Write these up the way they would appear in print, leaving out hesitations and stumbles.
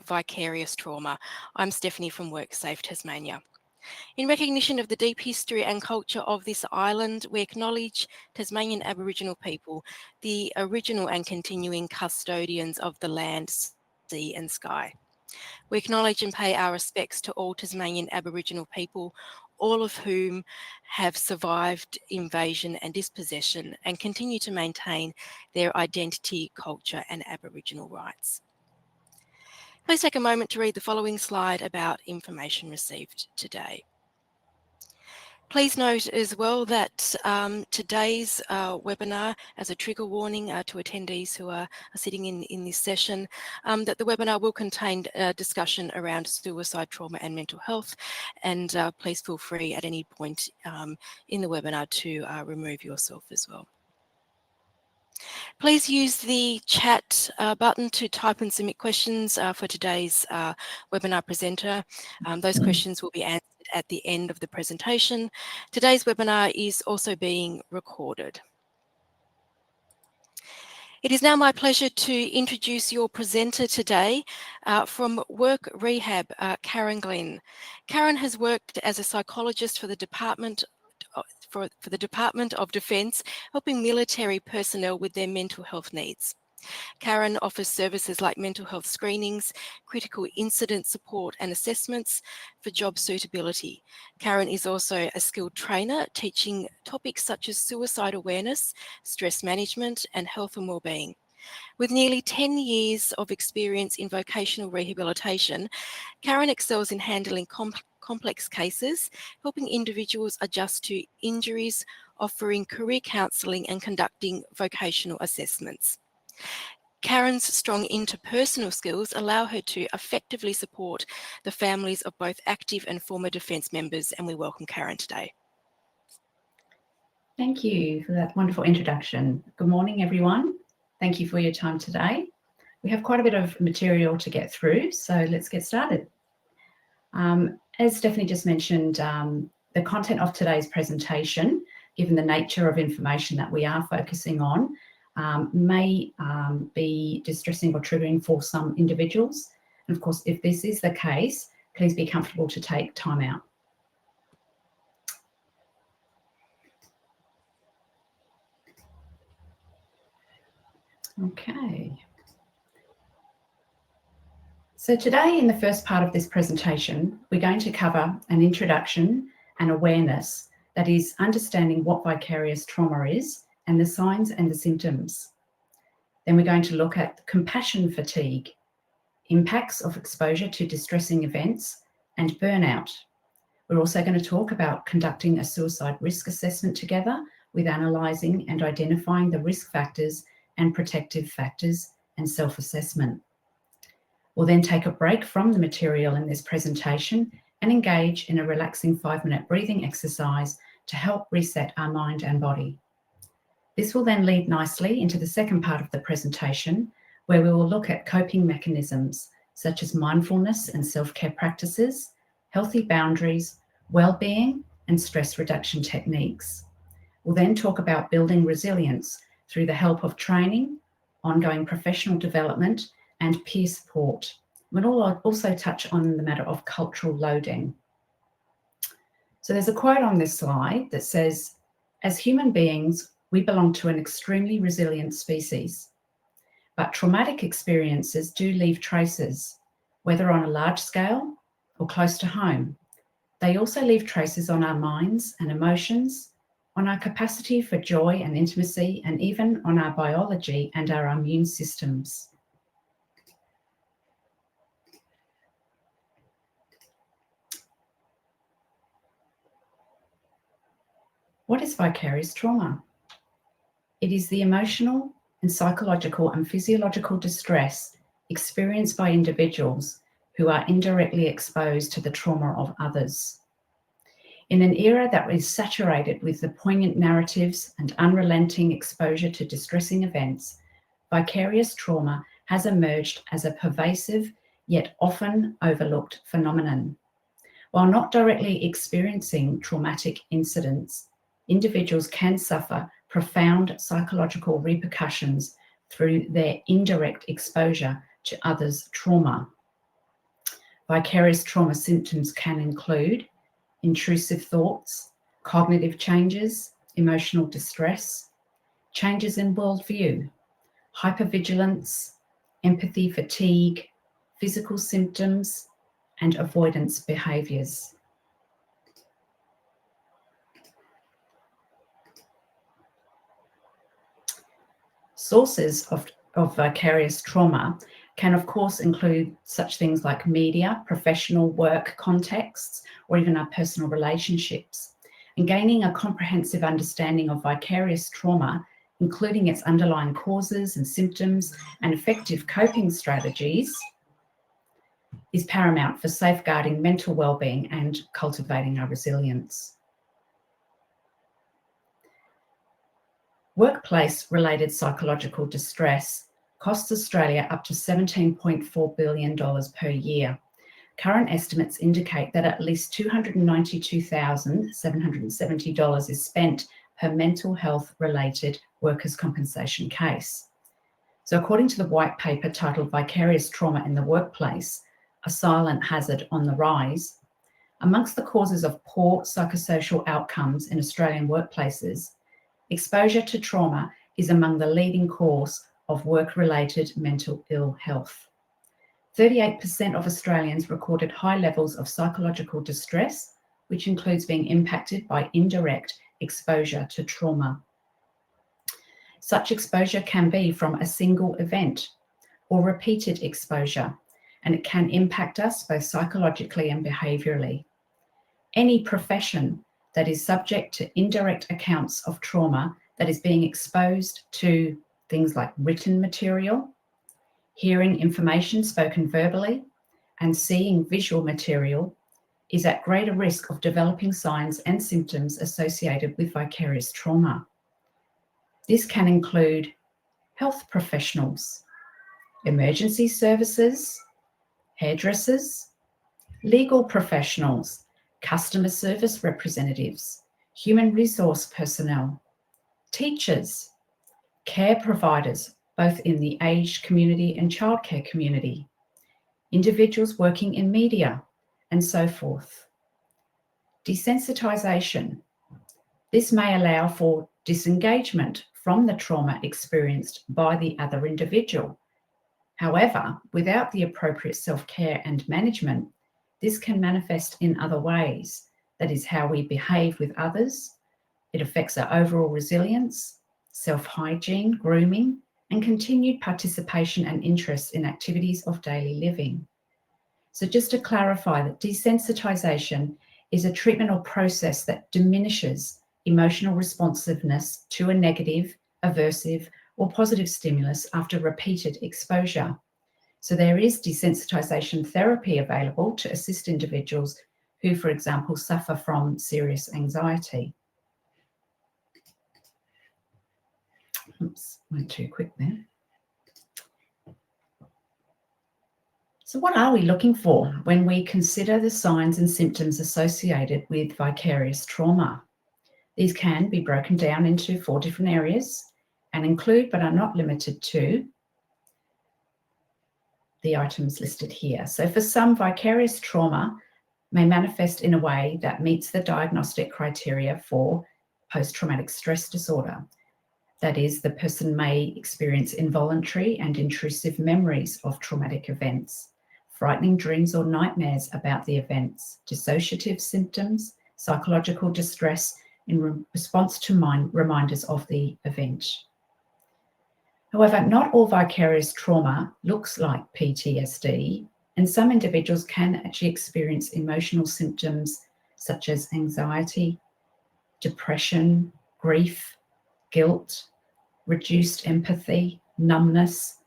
vicarious trauma. I'm Stephanie from WorkSafe Tasmania. In recognition of the deep history and culture of this island, we acknowledge Tasmanian Aboriginal people, the original and continuing custodians of the land, sea and sky. We acknowledge and pay our respects to all Tasmanian Aboriginal people, all of whom have survived invasion and dispossession and continue to maintain their identity, culture and Aboriginal rights. Please take a moment to read the following slide about information received today. Please note as well that today's webinar, as a trigger warning to attendees who are sitting in this session, that the webinar will contain discussion around suicide, trauma and mental health, and please feel free at any point in the webinar to remove yourself as well. Please use the chat button to type and submit questions for today's webinar presenter. Those questions will be answered at the end of the presentation. Today's webinar is also being recorded. It is now my pleasure to introduce your presenter today from Work Rehab, Karen Glynn. Karen has worked as a psychologist for the Department of Defence, helping military personnel with their mental health needs. Karen offers services like mental health screenings, critical incident support and assessments for job suitability. Karen is also a skilled trainer, teaching topics such as suicide awareness, stress management and health and wellbeing. With nearly 10 years of experience in vocational rehabilitation, Karen excels in handling complex cases, helping individuals adjust to injuries, offering career counselling and conducting vocational assessments. Karen's strong interpersonal skills allow her to effectively support the families of both active and former Defence members, and we welcome Karen today. Thank you for that wonderful introduction. Good morning, everyone. Thank you for your time today. We have quite a bit of material to get through, so let's get started. As Stephanie just mentioned, the content of today's presentation, given the nature of information that we are focusing on, may be distressing or triggering for some individuals. And of course, if this is the case, please be comfortable to take time out. Okay. So today, in the first part of this presentation, we're going to cover an introduction and awareness, that is, understanding what vicarious trauma is and the signs and the symptoms. Then we're going to look at compassion fatigue, impacts of exposure to distressing events, and burnout. We're also going to talk about conducting a suicide risk assessment together with analysing and identifying the risk factors and protective factors and self-assessment. We'll then take a break from the material in this presentation and engage in a relaxing 5-minute breathing exercise to help reset our mind and body. This will then lead nicely into the second part of the presentation, where we will look at coping mechanisms such as mindfulness and self-care practices, healthy boundaries, well-being and stress reduction techniques. We'll then talk about building resilience through the help of training, ongoing professional development and peer support. We'll also touch on the matter of cultural loading. So there's a quote on this slide that says, "As human beings, we belong to an extremely resilient species, but traumatic experiences do leave traces, whether on a large scale or close to home. They also leave traces on our minds and emotions, on our capacity for joy and intimacy, and even on our biology and our immune systems." What is vicarious trauma? It is the emotional and psychological and physiological distress experienced by individuals who are indirectly exposed to the trauma of others. In an era that is saturated with the poignant narratives and unrelenting exposure to distressing events, vicarious trauma has emerged as a pervasive yet often overlooked phenomenon. While not directly experiencing traumatic incidents, individuals can suffer profound psychological repercussions through their indirect exposure to others' trauma. Vicarious trauma symptoms can include intrusive thoughts, cognitive changes, emotional distress, changes in worldview, hypervigilance, empathy fatigue, physical symptoms, and avoidance behaviours. Sources of vicarious trauma can, of course, include such things like media, professional work contexts, or even our personal relationships. And gaining a comprehensive understanding of vicarious trauma, including its underlying causes and symptoms and effective coping strategies, is paramount for safeguarding mental well-being and cultivating our resilience. Workplace-related psychological distress costs Australia up to $17.4 billion per year. Current estimates indicate that at least $292,770 is spent per mental health-related workers' compensation case. So according to the white paper titled Vicarious Trauma in the Workplace, a silent hazard on the rise, amongst the causes of poor psychosocial outcomes in Australian workplaces, exposure to trauma is among the leading cause of work-related mental ill health. 38% of Australians recorded high levels of psychological distress, which includes being impacted by indirect exposure to trauma. Such exposure can be from a single event or repeated exposure, and it can impact us both psychologically and behaviourally. Any profession that is subject to indirect accounts of trauma that is being exposed to things like written material, hearing information spoken verbally, and seeing visual material is at greater risk of developing signs and symptoms associated with vicarious trauma. This can include health professionals, emergency services, hairdressers, legal professionals, customer service representatives, human resource personnel, teachers, care providers, both in the aged community and childcare community, individuals working in media, and so forth. Desensitisation. This may allow for disengagement from the trauma experienced by the other individual. However, without the appropriate self-care and management, this can manifest in other ways. That is how we behave with others. It affects our overall resilience, self-hygiene, grooming, and continued participation and interest in activities of daily living. So just to clarify that desensitisation is a treatment or process that diminishes emotional responsiveness to a negative, aversive, or positive stimulus after repeated exposure. So there is desensitisation therapy available to assist individuals who, for example, suffer from serious anxiety. Oops, went too quick there. So what are we looking for when we consider the signs and symptoms associated with vicarious trauma? These can be broken down into 4 different areas and include, but are not limited to, the items listed here. So for some, vicarious trauma may manifest in a way that meets the diagnostic criteria for post-traumatic stress disorder. That is, the person may experience involuntary and intrusive memories of traumatic events, frightening dreams or nightmares about the events, dissociative symptoms, psychological distress in response to reminders of the event. However, not all vicarious trauma looks like PTSD, and some individuals can actually experience emotional symptoms such as anxiety, depression, grief, guilt, reduced empathy, numbness,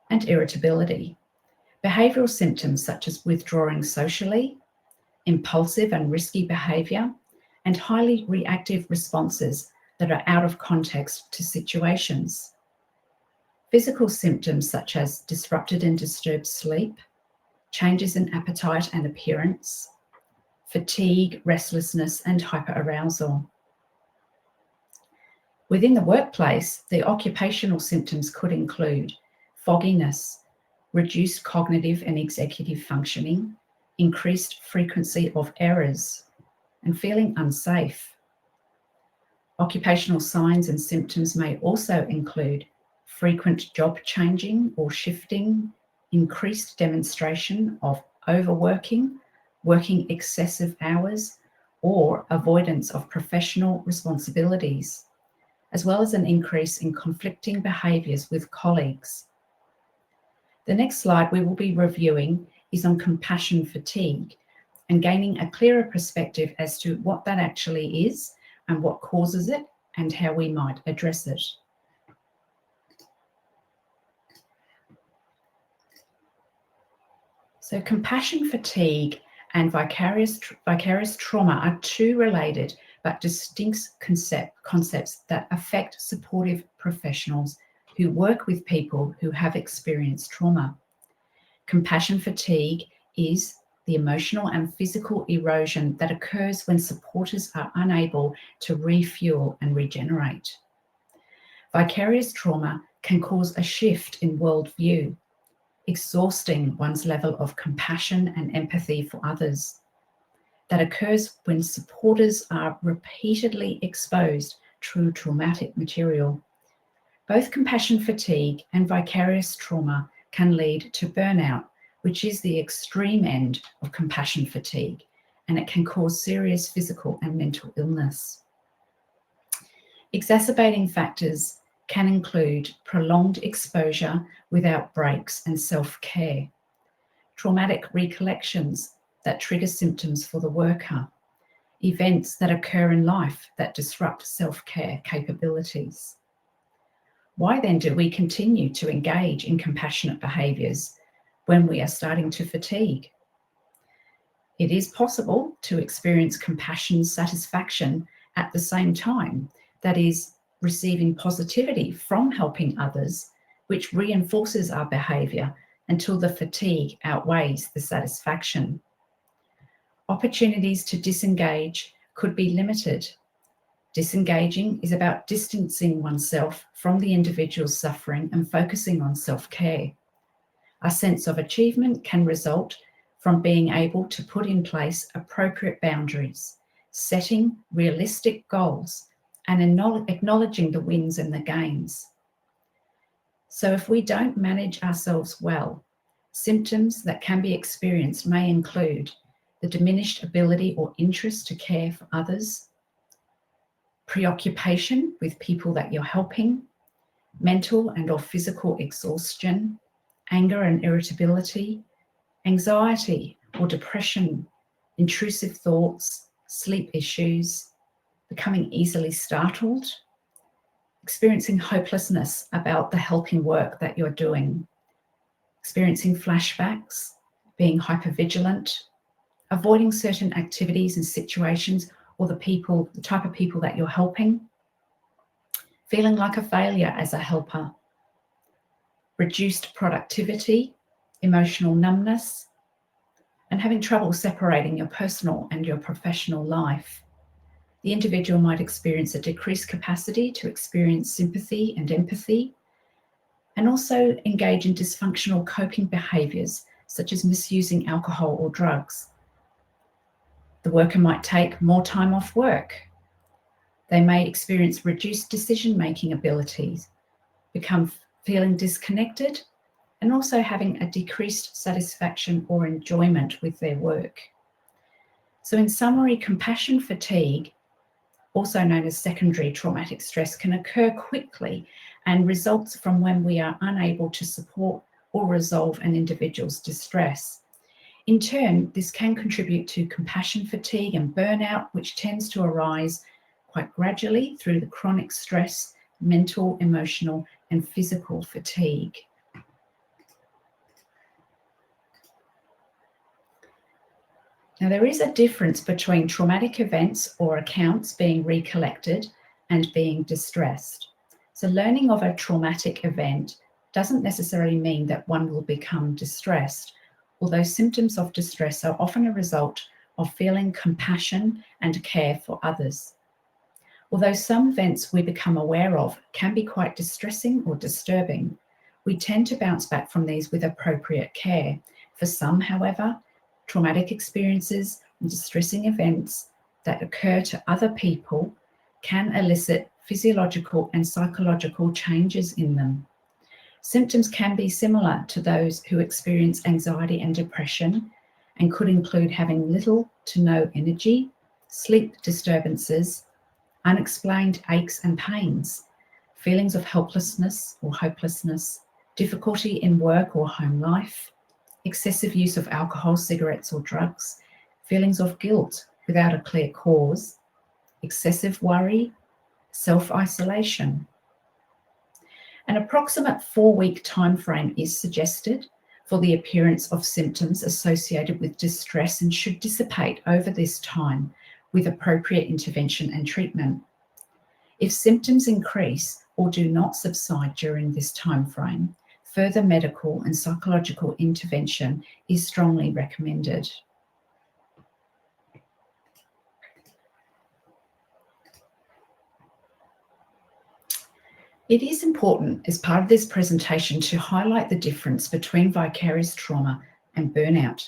and irritability. Behavioural symptoms such as withdrawing socially, impulsive and risky behaviour, and highly reactive responses that are out of context to situations. Physical symptoms such as disrupted and disturbed sleep, changes in appetite and appearance, fatigue, restlessness, and hyperarousal. Within the workplace, the occupational symptoms could include fogginess, reduced cognitive and executive functioning, increased frequency of errors, and feeling unsafe. Occupational signs and symptoms may also include frequent job changing or shifting, increased demonstration of overworking, working excessive hours, or avoidance of professional responsibilities, as well as an increase in conflicting behaviours with colleagues. The next slide we will be reviewing is on compassion fatigue and gaining a clearer perspective as to what that actually is and what causes it and how we might address it. So compassion fatigue and vicarious trauma are two related but distinct concepts that affect supportive professionals who work with people who have experienced trauma. Compassion fatigue is the emotional and physical erosion that occurs when supporters are unable to refuel and regenerate. Vicarious trauma can cause a shift in worldview, exhausting one's level of compassion and empathy for others. That occurs when supporters are repeatedly exposed to traumatic material. Both compassion fatigue and vicarious trauma can lead to burnout, which is the extreme end of compassion fatigue, and it can cause serious physical and mental illness. Exacerbating factors can include prolonged exposure without breaks and self-care, traumatic recollections that trigger symptoms for the worker, events that occur in life that disrupt self-care capabilities. Why then do we continue to engage in compassionate behaviours when we are starting to fatigue? It is possible to experience compassion satisfaction at the same time, that is, receiving positivity from helping others, which reinforces our behaviour until the fatigue outweighs the satisfaction. Opportunities to disengage could be limited. Disengaging is about distancing oneself from the individual's suffering and focusing on self-care. A sense of achievement can result from being able to put in place appropriate boundaries, setting realistic goals, and acknowledging the wins and the gains. So if we don't manage ourselves well, symptoms that can be experienced may include the diminished ability or interest to care for others, preoccupation with people that you're helping, mental and/or physical exhaustion, anger and irritability, anxiety or depression, intrusive thoughts, sleep issues, becoming easily startled, experiencing hopelessness about the helping work that you're doing, experiencing flashbacks, being hypervigilant, avoiding certain activities and situations or the type of people that you're helping, feeling like a failure as a helper, reduced productivity, emotional numbness, and having trouble separating your personal and your professional life. The individual might experience a decreased capacity to experience sympathy and empathy, and also engage in dysfunctional coping behaviours such as misusing alcohol or drugs. The worker might take more time off work. They may experience reduced decision-making abilities, become feeling disconnected, and also having a decreased satisfaction or enjoyment with their work. So in summary, compassion fatigue, also known as secondary traumatic stress, can occur quickly and results from when we are unable to support or resolve an individual's distress. In turn, this can contribute to compassion fatigue and burnout, which tends to arise quite gradually through the chronic stress, mental, emotional, and physical fatigue. Now, there is a difference between traumatic events or accounts being recollected and being distressed. So learning of a traumatic event doesn't necessarily mean that one will become distressed, although symptoms of distress are often a result of feeling compassion and care for others. Although some events we become aware of can be quite distressing or disturbing, We tend to bounce back from these with appropriate care. For some, however, traumatic experiences and distressing events that occur to other people can elicit physiological and psychological changes in them. Symptoms can be similar to those who experience anxiety and depression and could include having little to no energy, sleep disturbances, unexplained aches and pains, feelings of helplessness or hopelessness, difficulty in work or home life, excessive use of alcohol, cigarettes, or drugs, feelings of guilt without a clear cause, excessive worry, self-isolation. An approximate 4-week time frame is suggested for the appearance of symptoms associated with distress and should dissipate over this time with appropriate intervention and treatment. If symptoms increase or do not subside during this time frame, further medical and psychological intervention is strongly recommended. It is important as part of this presentation to highlight the difference between vicarious trauma and burnout.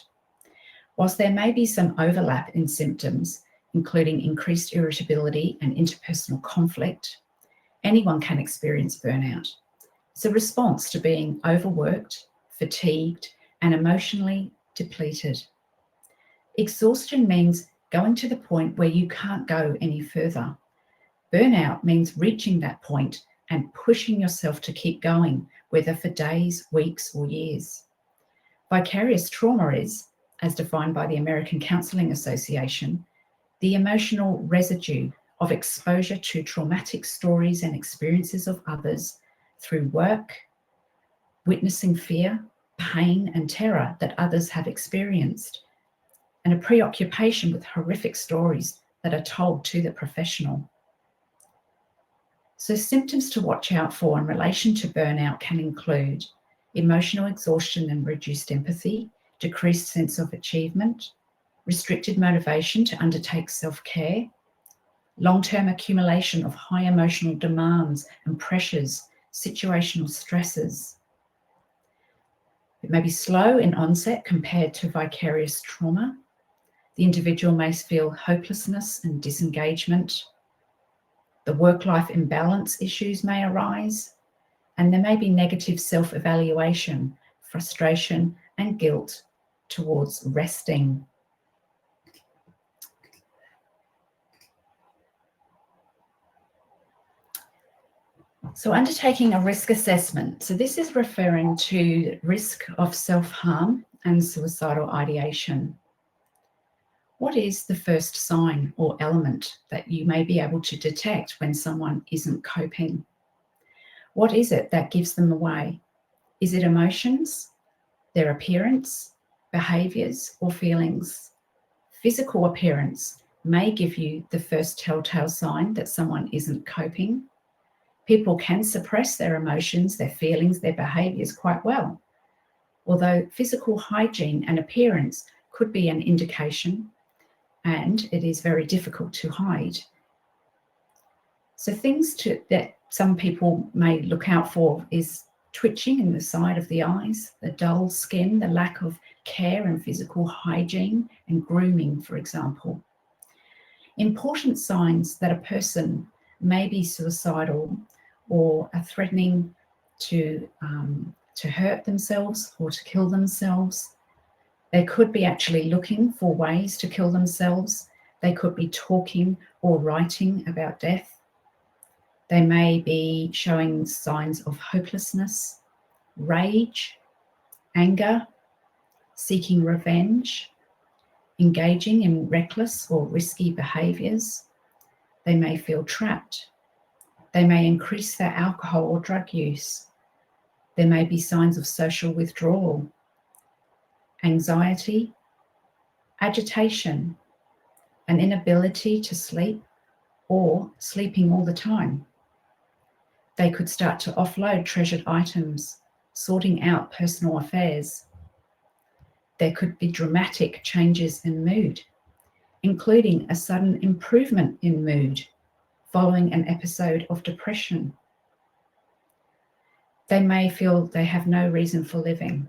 Whilst there may be some overlap in symptoms, including increased irritability and interpersonal conflict, anyone can experience burnout. It's a response to being overworked, fatigued, and emotionally depleted. Exhaustion means going to the point where you can't go any further. Burnout means reaching that point and pushing yourself to keep going, whether for days, weeks, or years. Vicarious trauma is, as defined by the American Counselling Association, the emotional residue of exposure to traumatic stories and experiences of others through work, witnessing fear, pain, and terror that others have experienced, and a preoccupation with horrific stories that are told to the professional. So symptoms to watch out for in relation to burnout can include emotional exhaustion and reduced empathy, decreased sense of achievement, restricted motivation to undertake self-care, long-term accumulation of high emotional demands and pressures, situational stresses. It may be slow in onset compared to vicarious trauma. The individual may feel hopelessness and disengagement. The work-life imbalance issues may arise, and there may be negative self-evaluation, frustration, and guilt towards resting. So undertaking a risk assessment. So this is referring to risk of self-harm and suicidal ideation. What is the first sign or element that you may be able to detect when someone isn't coping? What is it that gives them away? Is it emotions, their appearance, behaviours, or feelings? Physical appearance may give you the first telltale sign that someone isn't coping. People can suppress their emotions, their feelings, their behaviours quite well, although physical hygiene and appearance could be an indication, and it is very difficult to hide. So things that some people may look out for is twitching in the side of the eyes, the dull skin, the lack of care and physical hygiene and grooming, for example. Important signs that a person may be suicidal or are threatening to hurt themselves or to kill themselves. They could be actually looking for ways to kill themselves. They could be talking or writing about death. They may be showing signs of hopelessness, rage, anger, seeking revenge, engaging in reckless or risky behaviours. They may feel trapped. They may increase their alcohol or drug use. There may be signs of social withdrawal, anxiety, agitation, an inability to sleep or sleeping all the time. They could start to offload treasured items, sorting out personal affairs. There could be dramatic changes in mood, including a sudden improvement in mood following an episode of depression. They may feel they have no reason for living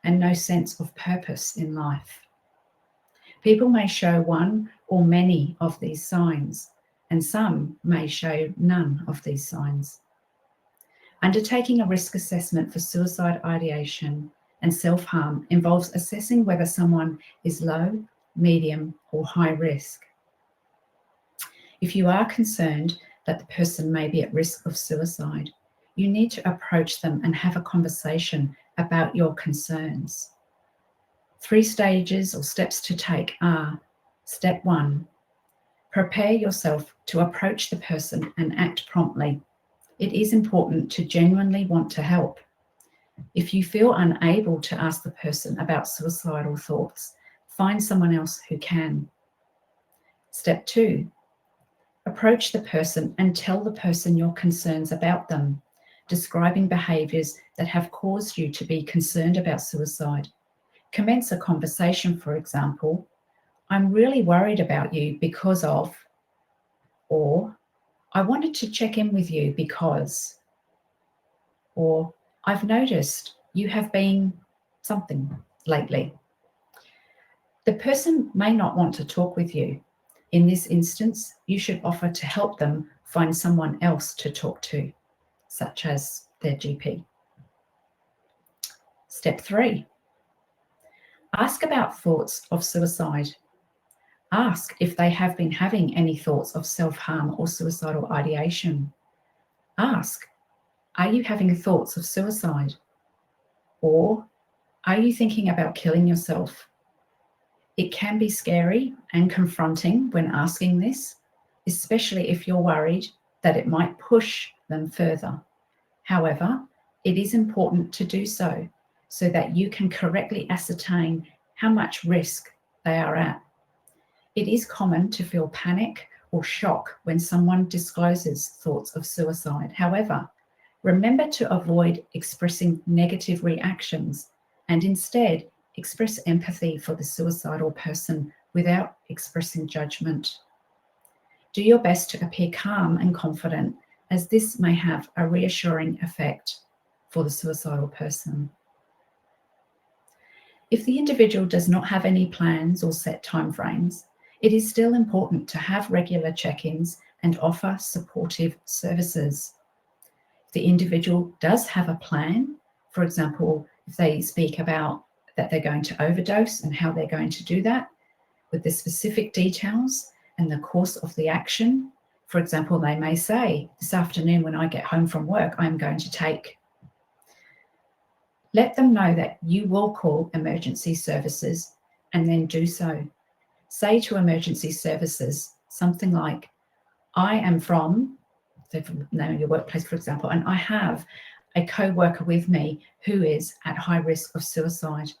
and no sense of purpose in life. People may show one or many of these signs, and some may show none of these signs. Undertaking a risk assessment for suicide ideation and self-harm involves assessing whether someone is low, medium, or high risk. If you are concerned that the person may be at risk of suicide, you need to approach them and have a conversation about your concerns. 3 stages or steps to take are: step 1, prepare yourself to approach the person and act promptly. It is important to genuinely want to help. If you feel unable to ask the person about suicidal thoughts, find someone else who can. Step 2, approach the person and tell the person your concerns about them, describing behaviours that have caused you to be concerned about suicide. Commence a conversation, for example, "I'm really worried about you because of," or "I wanted to check in with you because," or "I've noticed you have been something lately." The person may not want to talk with you. In this instance, you should offer to help them find someone else to talk to, such as their GP. Step 3, ask about thoughts of suicide. Ask if they have been having any thoughts of self-harm or suicidal ideation. Ask, are you having thoughts of suicide? Or are you thinking about killing yourself? It can be scary and confronting when asking this, especially if you're worried that it might push them further. However, it is important to do so that you can correctly ascertain how much risk they are at. It is common to feel panic or shock when someone discloses thoughts of suicide. However, remember to avoid expressing negative reactions and instead express empathy for the suicidal person without expressing judgment. Do your best to appear calm and confident, as this may have a reassuring effect for the suicidal person. If the individual does not have any plans or set timeframes, it is still important to have regular check-ins and offer supportive services. If the individual does have a plan, for example, if they speak about that they're going to overdose and how they're going to do that, with the specific details and the course of the action. For example, they may say, "This afternoon when I get home from work, I'm going to take." Let them know that you will call emergency services and then do so. Say to emergency services something like, "I am from," your workplace, for example, "and I have a co-worker with me who is at high risk of suicide.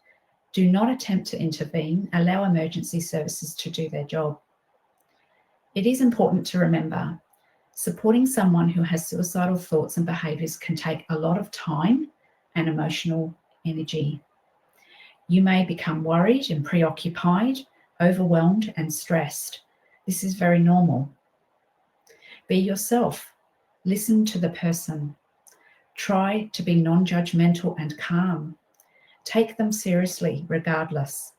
Do not attempt to intervene. Allow emergency services to do their job." It is important to remember, supporting someone who has suicidal thoughts and behaviours can take a lot of time and emotional energy. You may become worried and preoccupied, overwhelmed and stressed. This is very normal. Be yourself. Listen to the person. Try to be non-judgmental and calm. Take them seriously regardless.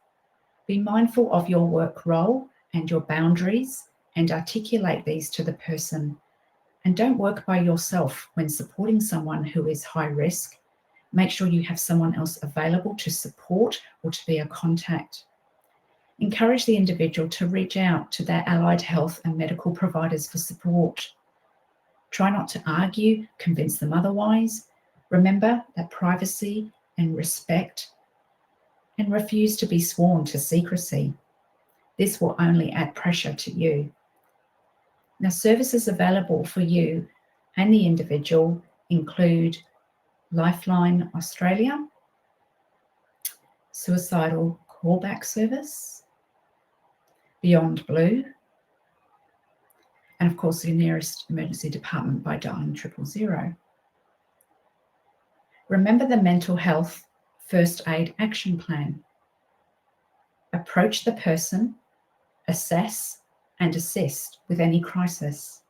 Be mindful of your work role and your boundaries and articulate these to the person. And don't work by yourself when supporting someone who is high risk. Make sure you have someone else available to support or to be a contact. Encourage the individual to reach out to their allied health and medical providers for support. Try not to argue, convince them otherwise. Remember that privacy and respect, and refuse to be sworn to secrecy. This will only add pressure to you. Now, services available for you and the individual include Lifeline Australia, Suicidal Callback Service, Beyond Blue, and of course your nearest emergency department by dialing 000. Remember the mental health first aid action plan. Approach the person, assess and assist with any crisis.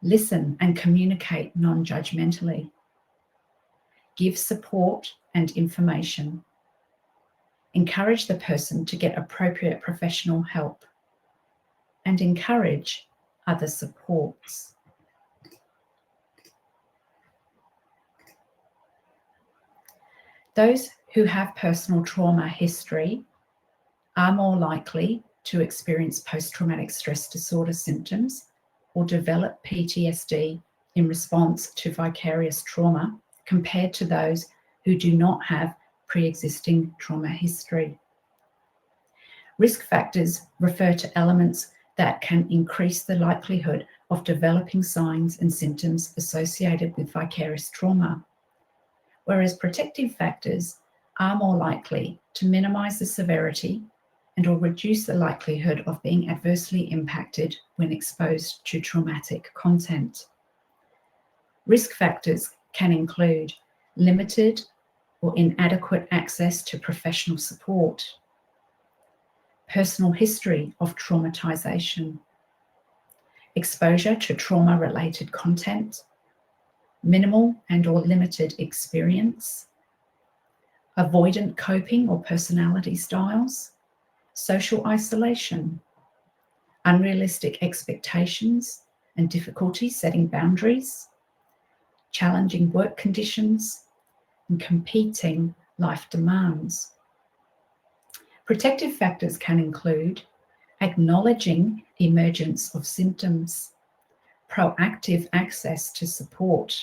Listen and communicate non-judgmentally. give support and information, encourage the person to get appropriate professional help, and encourage other supports. Those who have personal trauma history are more likely to experience post-traumatic stress disorder symptoms or develop PTSD in response to vicarious trauma compared to those who do not have pre-existing trauma history. Risk factors refer to elements that can increase the likelihood of developing signs and symptoms associated with vicarious trauma, whereas protective factors are more likely to minimize the severity and or reduce the likelihood of being adversely impacted when exposed to traumatic content. Risk factors can include limited or inadequate access to professional support, personal history of traumatization, exposure to trauma-related content, minimal and or limited experience, avoidant coping or personality styles, social isolation, unrealistic expectations and difficulty setting boundaries, challenging work conditions, and competing life demands. Protective factors can include acknowledging emergence of symptoms, proactive access to support,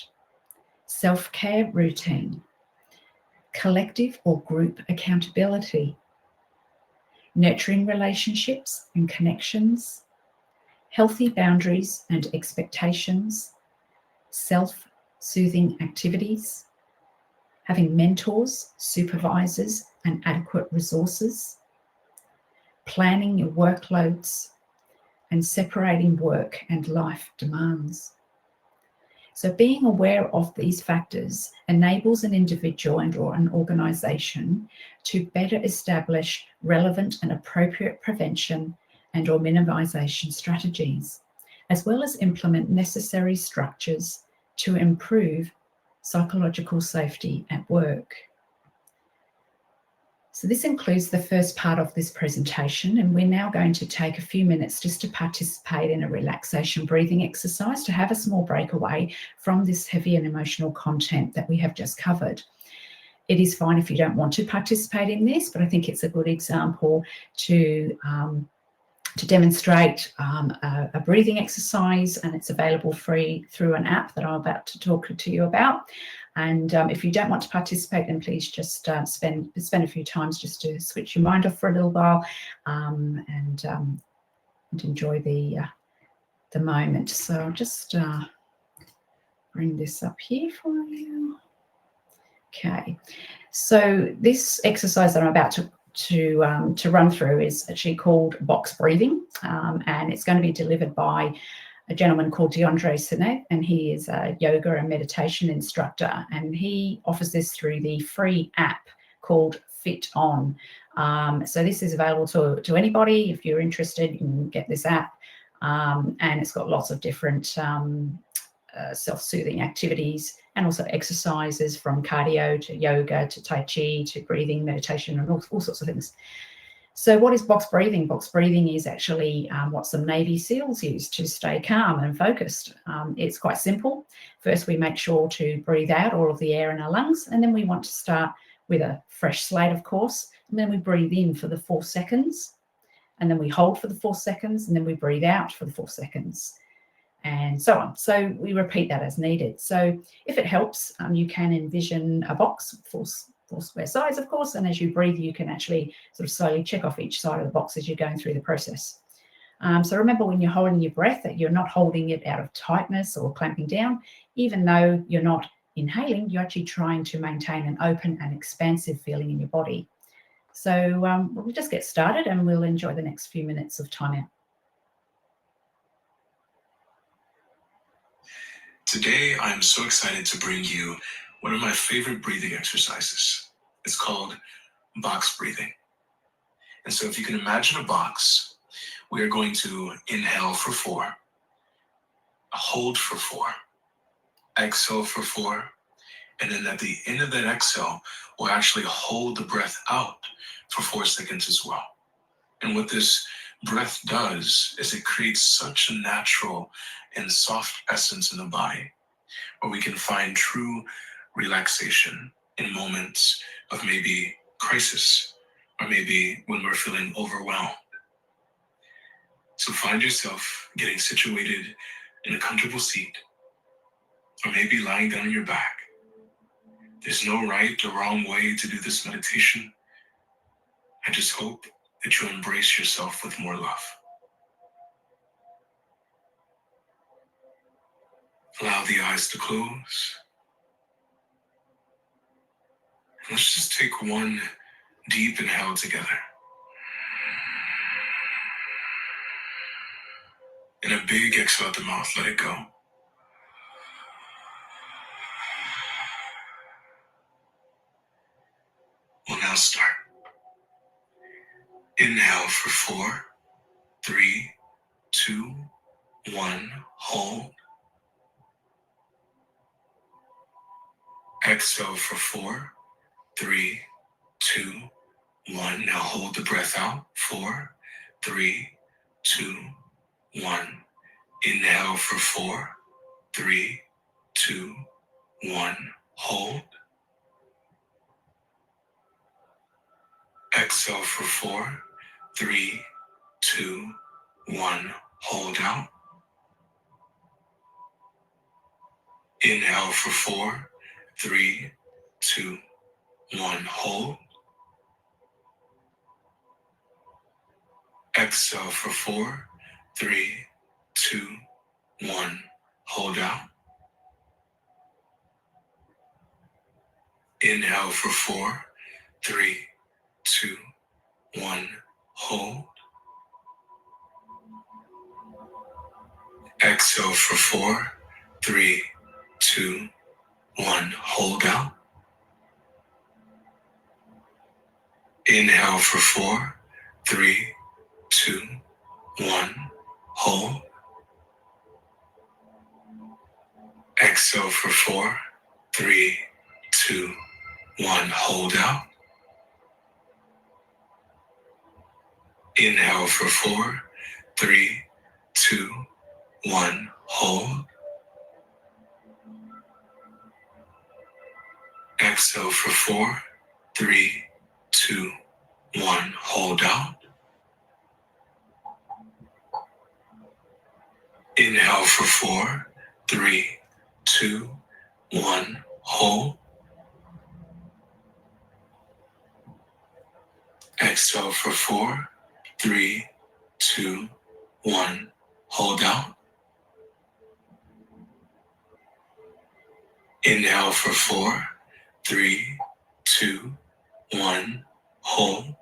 self-care routine, collective or group accountability, nurturing relationships and connections, healthy boundaries and expectations, self-soothing activities, having mentors, supervisors, and adequate resources, planning your workloads, and separating work and life demands. So being aware of these factors enables an individual and or an organisation to better establish relevant and appropriate prevention and or minimisation strategies, as well as implement necessary structures to improve psychological safety at work. So this includes the first part of this presentation, and we're now going to take a few minutes just to participate in a relaxation breathing exercise to have a small breakaway from this heavy and emotional content that we have just covered. It is fine if you don't want to participate in this, but I think it's a good example to demonstrate a breathing exercise, and it's available free through an app that I'm about to talk to you about. And if you don't want to participate, then please just spend a few times just to switch your mind off for a little while and enjoy the moment. So I'll just bring this up here for you. Okay, so this exercise that I'm about to run through is actually called box breathing, and it's going to be delivered by a gentleman called DeAndre Sinet, and he is a yoga and meditation instructor, and he offers this through the free app called Fit On. So this is available to anybody. If you're interested, you can get this app, and it's got lots of different self-soothing activities and also exercises from cardio to yoga to tai chi to breathing, meditation, and all sorts of things. So what is box breathing? Box breathing is actually what some Navy SEALs use to stay calm and focused. It's quite simple. First, we make sure to breathe out all of the air in our lungs, and then we want to start with a fresh slate, of course, and then we breathe in for the 4 seconds, and then we hold for the 4 seconds, and then we breathe out for the 4 seconds, and so on. So we repeat that as needed. So if it helps, you can envision a box, four square sides, of course, and as you breathe, you can actually sort of slowly check off each side of the box as you're going through the process. So remember, when you're holding your breath, that you're not holding it out of tightness or clamping down. Even though you're not inhaling, you're actually trying to maintain an open and expansive feeling in your body. So we'll just get started and we'll enjoy the next few minutes of time out. Today, I'm so excited to bring you one of my favorite breathing exercises. It's called box breathing. And so if you can imagine a box, we are going to inhale for 4, hold for 4, exhale for 4, And then at the end of that exhale, we'll actually hold the breath out for 4 seconds as well. And what this breath does is it creates such a natural and soft essence in the body where we can find true relaxation in moments of maybe crisis or maybe when we're feeling overwhelmed. So find yourself getting situated in a comfortable seat or maybe lying down on your back. There's no right or wrong way to do this meditation. I just hope that you embrace yourself with more love. Allow the eyes to close. Let's just take one deep inhale together. And a big exhale out the mouth, let it go. We'll now start. Inhale for 4, 3, 2, 1, hold. Exhale for 4, 3, 2, 1. Now hold the breath out. 4, 3, 2, 1. Inhale for 4, 3, 2, 1. Hold. Exhale for 4, 3, 2, 1. Hold out. Inhale for 4, 3, 2, 1. Hold. Exhale for 4, 3, 2, 1. Hold out. Inhale for 4, 3, 2, 1. Hold. Exhale for 4, 3, 2, 1. Hold out. Inhale for 4, 3, 2, 1. Hold. Exhale for 4, 3, 2, 1. Hold out. Inhale for 4, 3, 2, 1. Hold. Exhale for 4, 3, 2, 1. Hold out. Inhale for 4, 3, 2, 1. Hold. Exhale for 4, 3, 2, 1. Hold out. Inhale for 4, 3, 2, 1. Hold.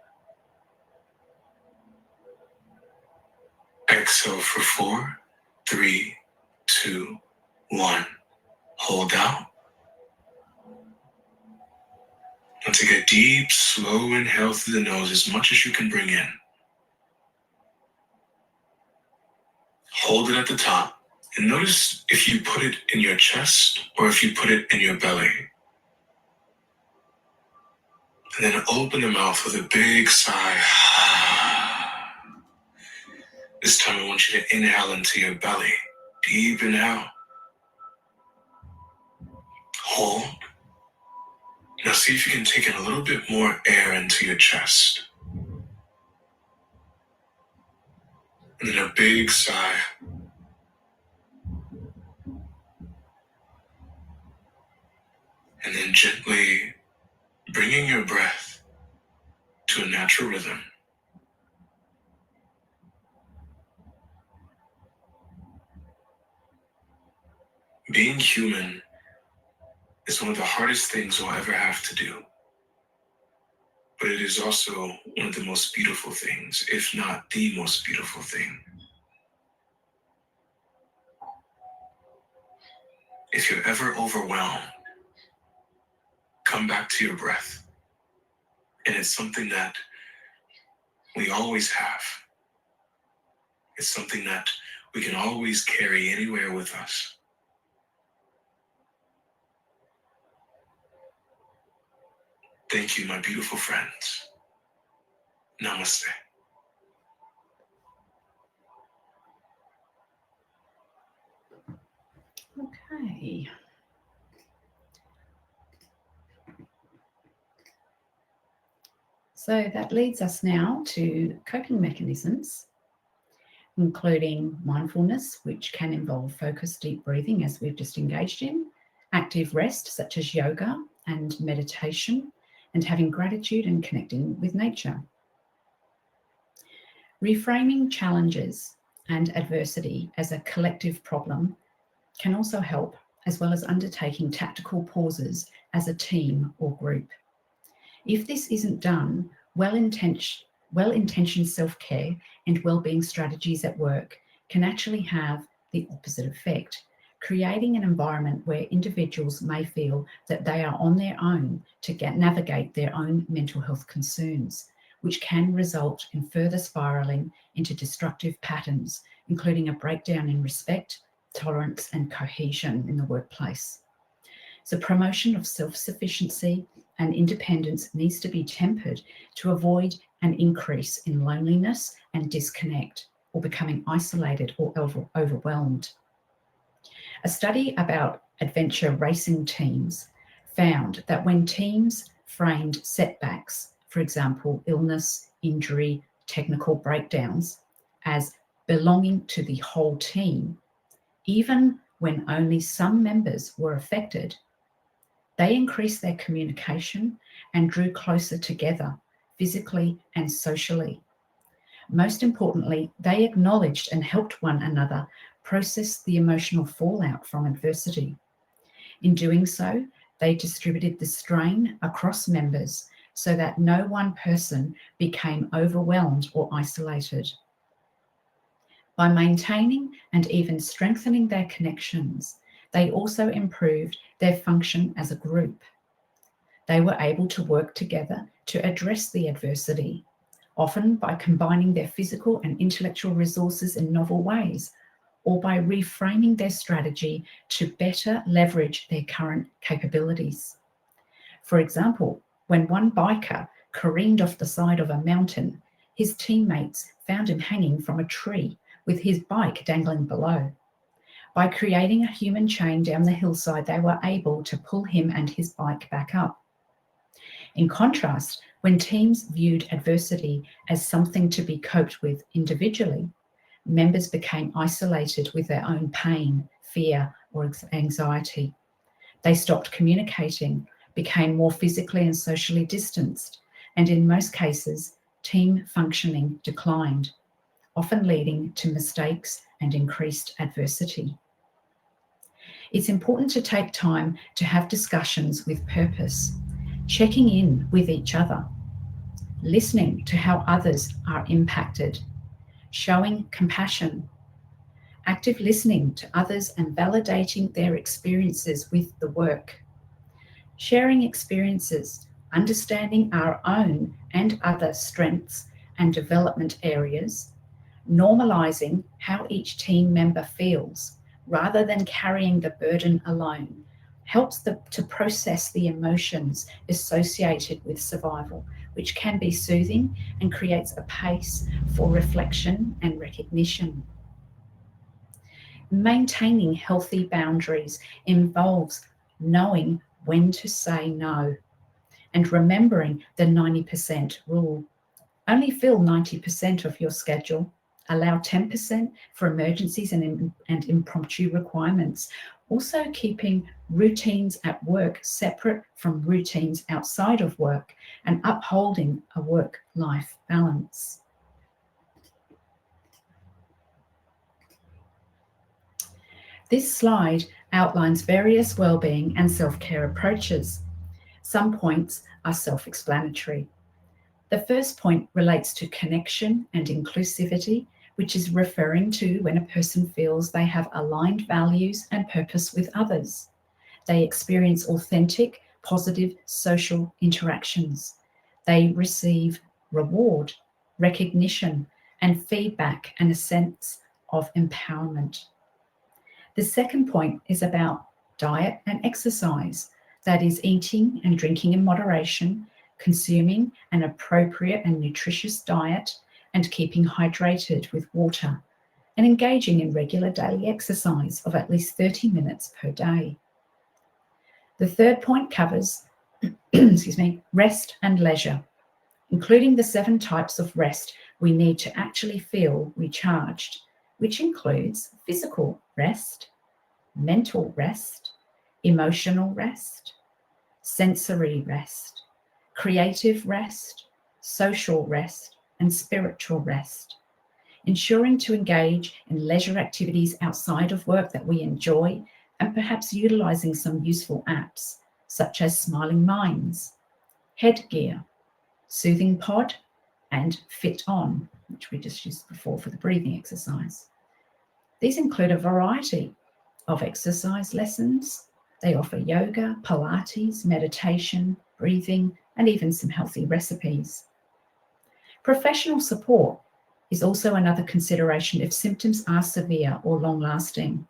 Exhale for 4, 3, 2, 1. Hold out. And take a deep, slow inhale through the nose as much as you can bring in. Hold it at the top. And notice if you put it in your chest or if you put it in your belly. And then open the mouth with a big sigh. This time I want you to inhale into your belly. Deep inhale. Hold. Now see if you can take in a little bit more air into your chest. And then a big sigh. And then gently bringing your breath to a natural rhythm. Being human is one of the hardest things we'll ever have to do. But it is also one of the most beautiful things, if not the most beautiful thing. If you're ever overwhelmed, come back to your breath. And it's something that we always have. It's something that we can always carry anywhere with us. Thank you, my beautiful friends. Namaste. Okay. So that leads us now to coping mechanisms, including mindfulness, which can involve focused deep breathing, as we've just engaged in, active rest, such as yoga and meditation, and having gratitude and connecting with nature. Reframing challenges and adversity as a collective problem can also help, as well as undertaking tactical pauses as a team or group. If this isn't done, well-intentioned self-care and well-being strategies at work can actually have the opposite effect, creating an environment where individuals may feel that they are on their own to navigate their own mental health concerns, which can result in further spiraling into destructive patterns, including a breakdown in respect, tolerance, and cohesion in the workplace. So promotion of self-sufficiency and independence needs to be tempered to avoid an increase in loneliness and disconnect, or becoming isolated or overwhelmed. A study about adventure racing teams found that when teams framed setbacks, for example, illness, injury, technical breakdowns, as belonging to the whole team, even when only some members were affected, they increased their communication and drew closer together physically and socially. Most importantly, they acknowledged and helped one another process the emotional fallout from adversity. In doing so, they distributed the strain across members so that no one person became overwhelmed or isolated. By maintaining and even strengthening their connections, they also improved their function as a group. They were able to work together to address the adversity, often by combining their physical and intellectual resources in novel ways, or by reframing their strategy to better leverage their current capabilities. For example, when one biker careened off the side of a mountain, his teammates found him hanging from a tree with his bike dangling below. By creating a human chain down the hillside, they were able to pull him and his bike back up. In contrast, when teams viewed adversity as something to be coped with individually, members became isolated with their own pain, fear, or anxiety. They stopped communicating, became more physically and socially distanced, and in most cases, team functioning declined, often leading to mistakes and increased adversity. It's important to take time to have discussions with purpose, checking in with each other, listening to how others are impacted, showing compassion, active listening to others and validating their experiences with the work, sharing experiences, understanding our own and other strengths and development areas, normalizing how each team member feels rather than carrying the burden alone, helps to process the emotions associated with survival, which can be soothing and creates a pace for reflection and recognition. Maintaining healthy boundaries involves knowing when to say no and remembering the 90% rule. Only fill 90% of your schedule. Allow 10% for emergencies and impromptu requirements. Also keeping routines at work separate from routines outside of work and upholding a work-life balance. This slide outlines various wellbeing and self-care approaches. Some points are self-explanatory. The first point relates to connection and inclusivity, which is referring to when a person feels they have aligned values and purpose with others. They experience authentic, positive social interactions. They receive reward, recognition, and feedback and a sense of empowerment. The second point is about diet and exercise, that is eating and drinking in moderation, consuming an appropriate and nutritious diet, and keeping hydrated with water, and engaging in regular daily exercise of at least 30 minutes per day. The third point covers rest and leisure, including the 7 types of rest we need to actually feel recharged, which includes physical rest, mental rest, emotional rest, sensory rest, creative rest, social rest, and spiritual rest. Ensuring to engage in leisure activities outside of work that we enjoy, and perhaps utilising some useful apps such as Smiling Minds, Headgear, Soothing Pod, and Fit On, which we just used before for the breathing exercise. These include a variety of exercise lessons. They offer yoga, Pilates, meditation, breathing, and even some healthy recipes. Professional support is also another consideration if symptoms are severe or long-lasting.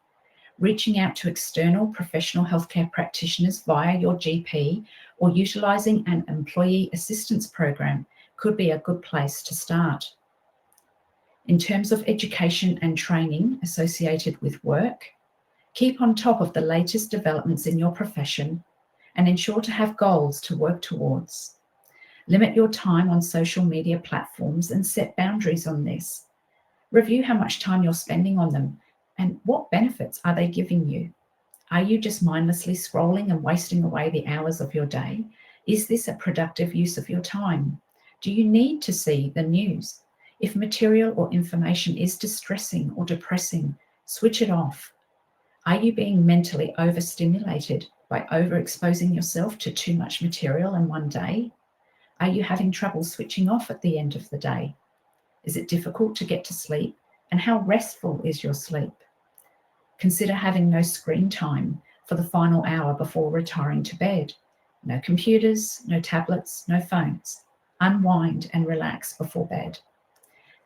Reaching out to external professional healthcare practitioners via your GP or utilising an employee assistance program could be a good place to start. In terms of education and training associated with work, keep on top of the latest developments in your profession and ensure to have goals to work towards. Limit your time on social media platforms and set boundaries on this. Review how much time you're spending on them and what benefits are they giving you. Are you just mindlessly scrolling and wasting away the hours of your day? Is this a productive use of your time? Do you need to see the news? If material or information is distressing or depressing, switch it off. Are you being mentally overstimulated by overexposing yourself to too much material in one day? Are you having trouble switching off at the end of the day? Is it difficult to get to sleep? And how restful is your sleep? Consider having no screen time for the final hour before retiring to bed. No computers, no tablets, no phones. Unwind and relax before bed.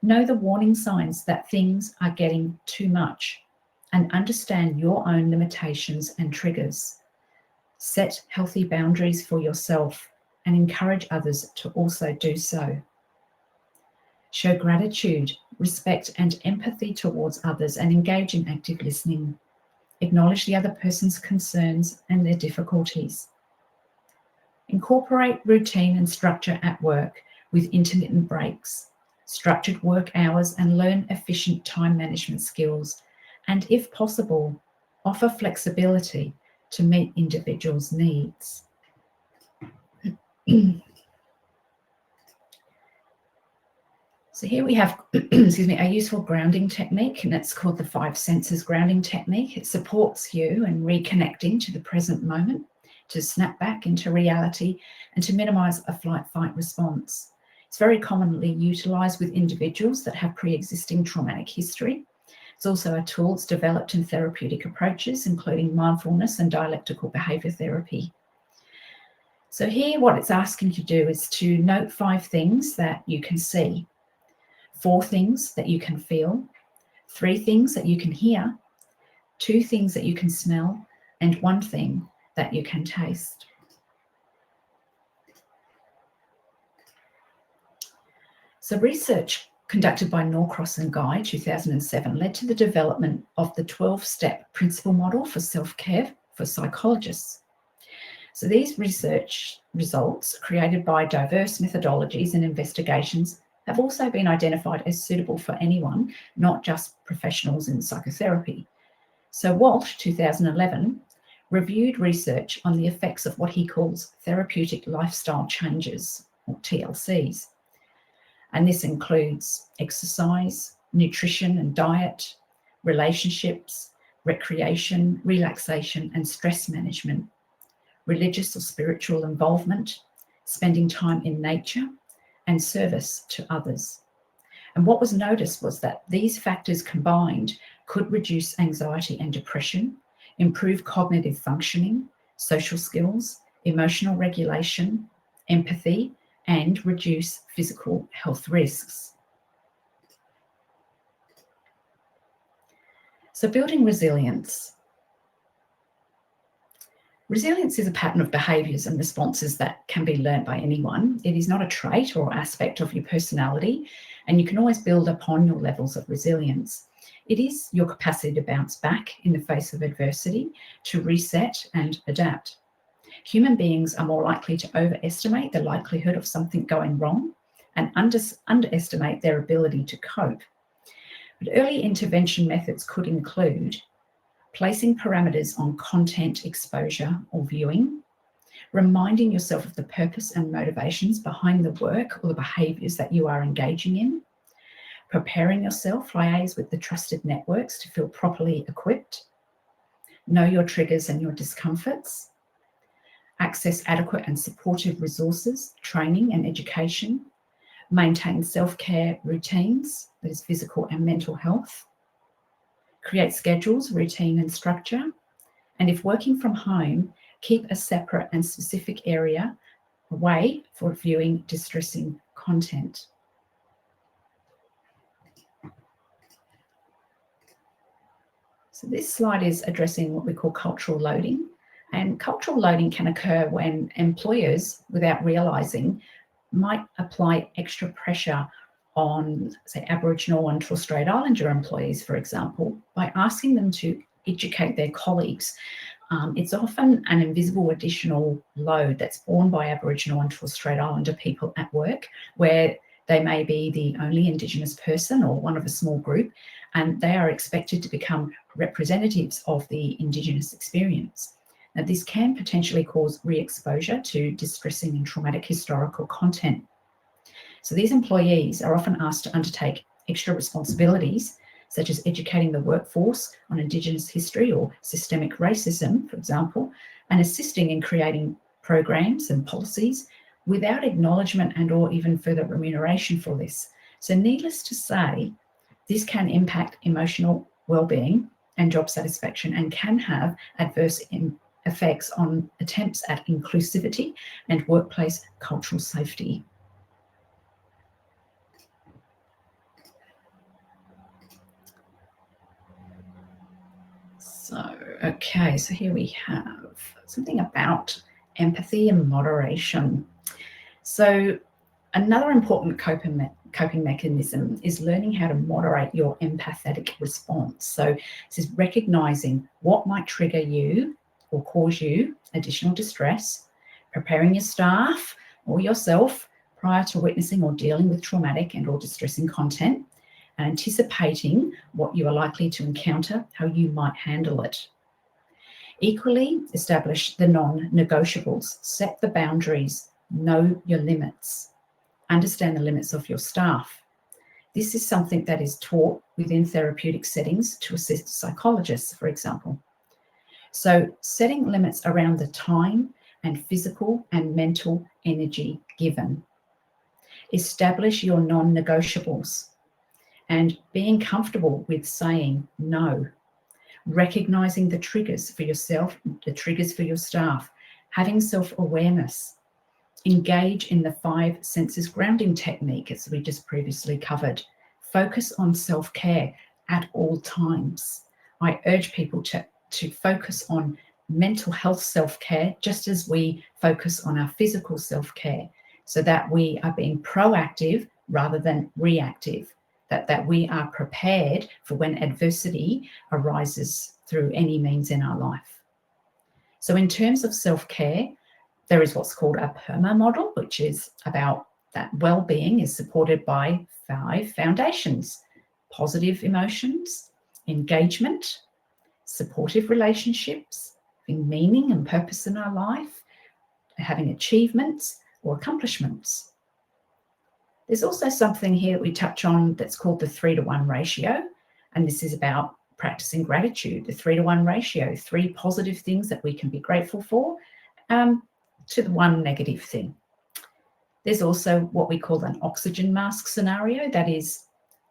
Know the warning signs that things are getting too much and understand your own limitations and triggers. Set healthy boundaries for yourself and encourage others to also do so. Show gratitude, respect, and empathy towards others and engage in active listening. Acknowledge the other person's concerns and their difficulties. Incorporate routine and structure at work with intermittent breaks, structured work hours, and learn efficient time management skills. And if possible, offer flexibility to meet individuals' needs. So here we have a useful grounding technique, and it's called the 5 senses grounding technique. It supports you in reconnecting to the present moment, to snap back into reality, and to minimize a flight-fight response. It's very commonly utilized with individuals that have pre-existing traumatic history. It's also a tool that's developed in therapeutic approaches, including mindfulness and dialectical behavior therapy. So here what it's asking you to do is to note 5 things that you can see, 4 things that you can feel, 3 things that you can hear, 2 things that you can smell, and 1 thing that you can taste. So research conducted by Norcross and Guy, 2007, led to the development of the 12-step principle model for self-care for psychologists. So these research results, created by diverse methodologies and investigations, have also been identified as suitable for anyone, not just professionals in psychotherapy. So Walt, 2011, reviewed research on the effects of what he calls therapeutic lifestyle changes, or TLCs. And this includes exercise, nutrition and diet, relationships, recreation, relaxation and stress management, religious or spiritual involvement, spending time in nature, and service to others. And what was noticed was that these factors combined could reduce anxiety and depression, improve cognitive functioning, social skills, emotional regulation, empathy, and reduce physical health risks. So building resilience. Resilience is a pattern of behaviours and responses that can be learnt by anyone. It is not a trait or aspect of your personality, and you can always build upon your levels of resilience. It is your capacity to bounce back in the face of adversity, to reset and adapt. Human beings are more likely to overestimate the likelihood of something going wrong and underestimate their ability to cope. But early intervention methods could include placing parameters on content exposure or viewing, reminding yourself of the purpose and motivations behind the work or the behaviours that you are engaging in, preparing yourself, liaise with the trusted networks to feel properly equipped, know your triggers and your discomforts, access adequate and supportive resources, training and education, maintain self-care routines, that is physical and mental health, create schedules, routine and structure, and if working from home, keep a separate and specific area away for viewing distressing content. So this slide is addressing what we call cultural loading. And cultural loading can occur when employers, without realising, might apply extra pressure on, say, Aboriginal and Torres Strait Islander employees, for example, by asking them to educate their colleagues. It's often an invisible additional load that's borne by Aboriginal and Torres Strait Islander people at work, where they may be the only Indigenous person or one of a small group, and they are expected to become representatives of the Indigenous experience. Now, this can potentially cause re-exposure to distressing and traumatic historical content. So these employees are often asked to undertake extra responsibilities, such as educating the workforce on Indigenous history or systemic racism, for example, and assisting in creating programs and policies without acknowledgement and or even further remuneration for this. So needless to say, this can impact emotional well-being and job satisfaction and can have adverse effects on attempts at inclusivity and workplace cultural safety. So here we have something about empathy and moderation. So another important coping mechanism is learning how to moderate your empathetic response. So this is recognising what might trigger you or cause you additional distress, preparing your staff or yourself prior to witnessing or dealing with traumatic and or distressing content, and anticipating what you are likely to encounter, how you might handle it. Equally, establish the non-negotiables, set the boundaries, know your limits, understand the limits of your staff. This is something that is taught within therapeutic settings to assist psychologists, for example. So setting limits around the time and physical and mental energy given. Establish your non-negotiables and being comfortable with saying no. Recognizing the triggers for yourself, the triggers for your staff, having self-awareness, engage in the 5 senses grounding technique, as we just previously covered. Focus on self-care at all times. I urge people to focus on mental health self-care just as we focus on our physical self-care, so that we are being proactive rather than reactive. That we are prepared for when adversity arises through any means in our life. So in terms of self-care, there is what's called a PERMA model, which is about that well-being is supported by 5 foundations: positive emotions, engagement, supportive relationships, having meaning and purpose in our life, having achievements or accomplishments. There's also something here that we touch on that's called the 3-to-1 ratio, and this is about practicing gratitude, the 3-to-1 ratio, 3 positive things that we can be grateful for to the 1 negative thing. There's also what we call an oxygen mask scenario, that is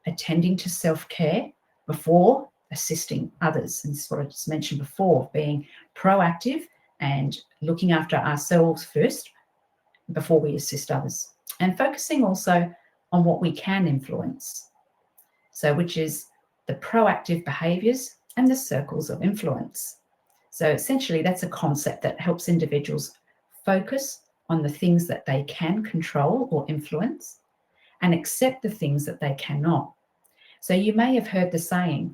attending to self-care before assisting others. And this is what I just mentioned before, being proactive and looking after ourselves first before we assist others. And focusing also on what we can influence. So which is the proactive behaviours and the circles of influence. So essentially, that's a concept that helps individuals focus on the things that they can control or influence and accept the things that they cannot. So you may have heard the saying,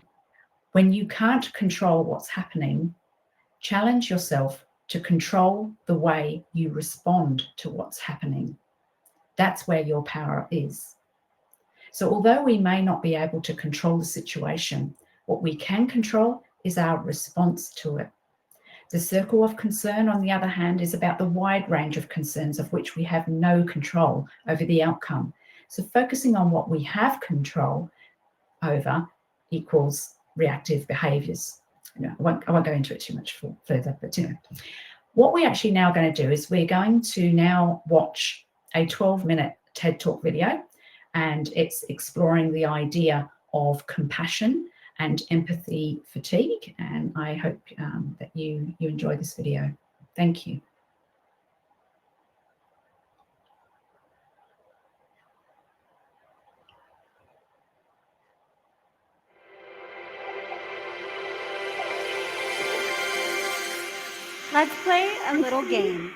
when you can't control what's happening, challenge yourself to control the way you respond to what's happening. That's where your power is. So although we may not be able to control the situation, what we can control is our response to it. The circle of concern, on the other hand, is about the wide range of concerns of which we have no control over the outcome. So focusing on what we have control over equals reactive behaviours. I won't go into it too much further, but what we're actually now going to do is we're going to now watch a 12-minute TED Talk video, and it's exploring the idea of compassion and empathy fatigue. And I hope that you enjoy this video. Thank you. Let's play a little game.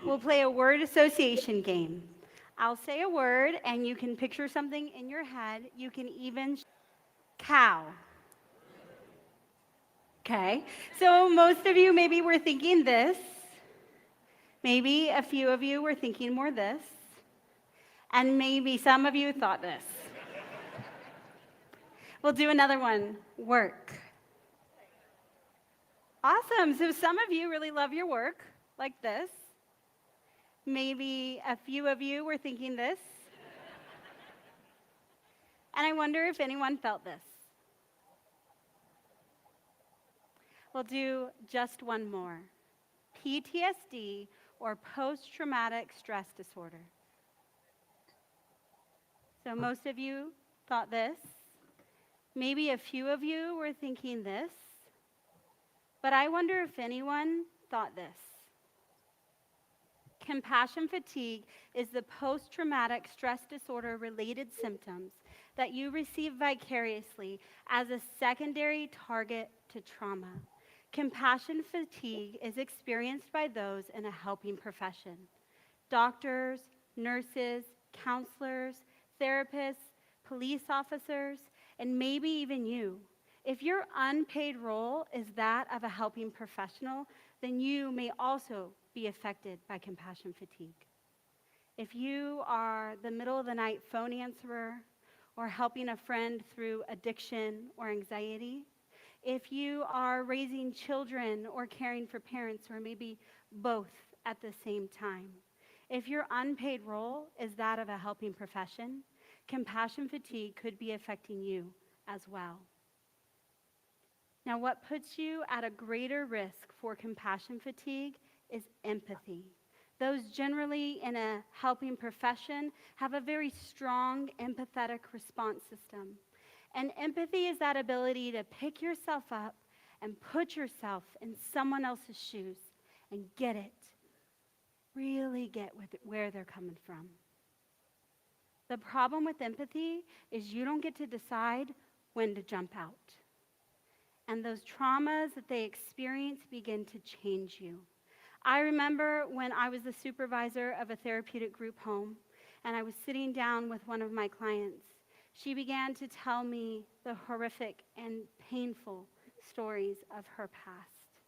We'll play a word association game. I'll say a word and you can picture something in your head. You can even cow. Okay, so most of you maybe were thinking this. Maybe a few of you were thinking more this. And maybe some of you thought this. We'll do another one, work. Awesome, so some of you really love your work, like this. Maybe a few of you were thinking this. And I wonder if anyone felt this. We'll do just one more. PTSD, or post-traumatic stress disorder. So most of you thought this. Maybe a few of you were thinking this. But I wonder if anyone thought this. Compassion fatigue is the post-traumatic stress disorder related symptoms that you receive vicariously as a secondary target to trauma. Compassion fatigue is experienced by those in a helping profession. Doctors, nurses, counselors, therapists, police officers, and maybe even you. If your unpaid role is that of a helping professional, then you may also be affected by compassion fatigue. If you are the middle of the night phone answerer or helping a friend through addiction or anxiety, if you are raising children or caring for parents or maybe both at the same time, if your unpaid role is that of a helping profession, compassion fatigue could be affecting you as well. Now, what puts you at a greater risk for compassion fatigue is empathy. Those generally in a helping profession have a very strong empathetic response system. And empathy is that ability to pick yourself up and put yourself in someone else's shoes and get it, really get where they're coming from. The problem with empathy is you don't get to decide when to jump out. And those traumas that they experience begin to change you. I remember when I was the supervisor of a therapeutic group home, and I was sitting down with one of my clients. She began to tell me the horrific and painful stories of her past.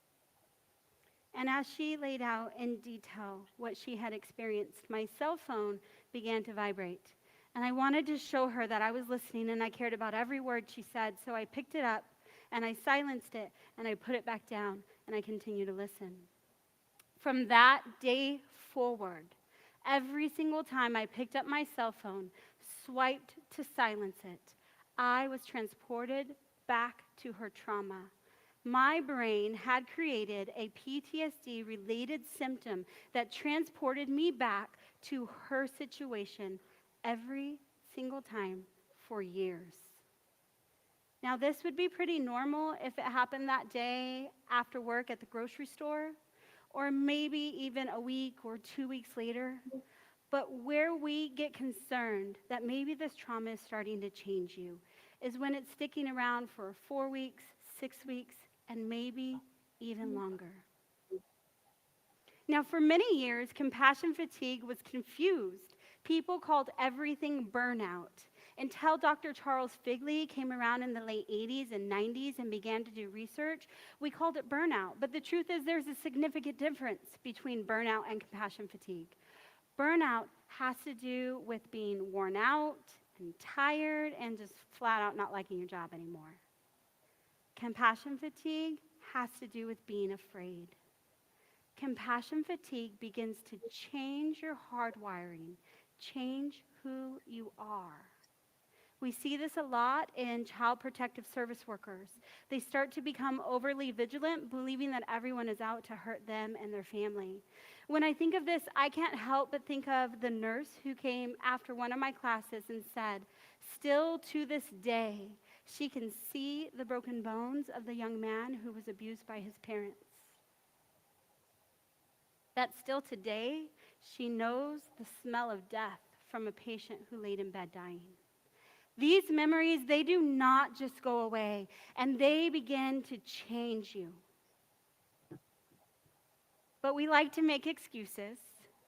And as she laid out in detail what she had experienced, my cell phone began to vibrate. And I wanted to show her that I was listening and I cared about every word she said, so I picked it up and I silenced it, and I put it back down, and I continued to listen. From that day forward, every single time I picked up my cell phone, swiped to silence it, I was transported back to her trauma. My brain had created a PTSD-related symptom that transported me back to her situation every single time for years. Now, this would be pretty normal if it happened that day after work at the grocery store, or maybe even a week or 2 weeks later. But where we get concerned that maybe this trauma is starting to change you is when it's sticking around for 4 weeks, 6 weeks, and maybe even longer. Now, for many years, compassion fatigue was confused. People called everything burnout until Dr. Charles Figley came around in the late 80s and 90s and began to do research. We called it burnout. But the truth is, there's a significant difference between burnout and compassion fatigue. Burnout has to do with being worn out and tired and just flat out not liking your job anymore. Compassion fatigue has to do with being afraid. Compassion fatigue begins to change your hardwiring, change who you are. We see this a lot in child protective service workers. They start to become overly vigilant, believing that everyone is out to hurt them and their family. When I think of this, I can't help but think of the nurse who came after one of my classes and said, still to this day, she can see the broken bones of the young man who was abused by his parents. That still today, she knows the smell of death from a patient who laid in bed dying. These memories, they do not just go away, and they begin to change you. But we like to make excuses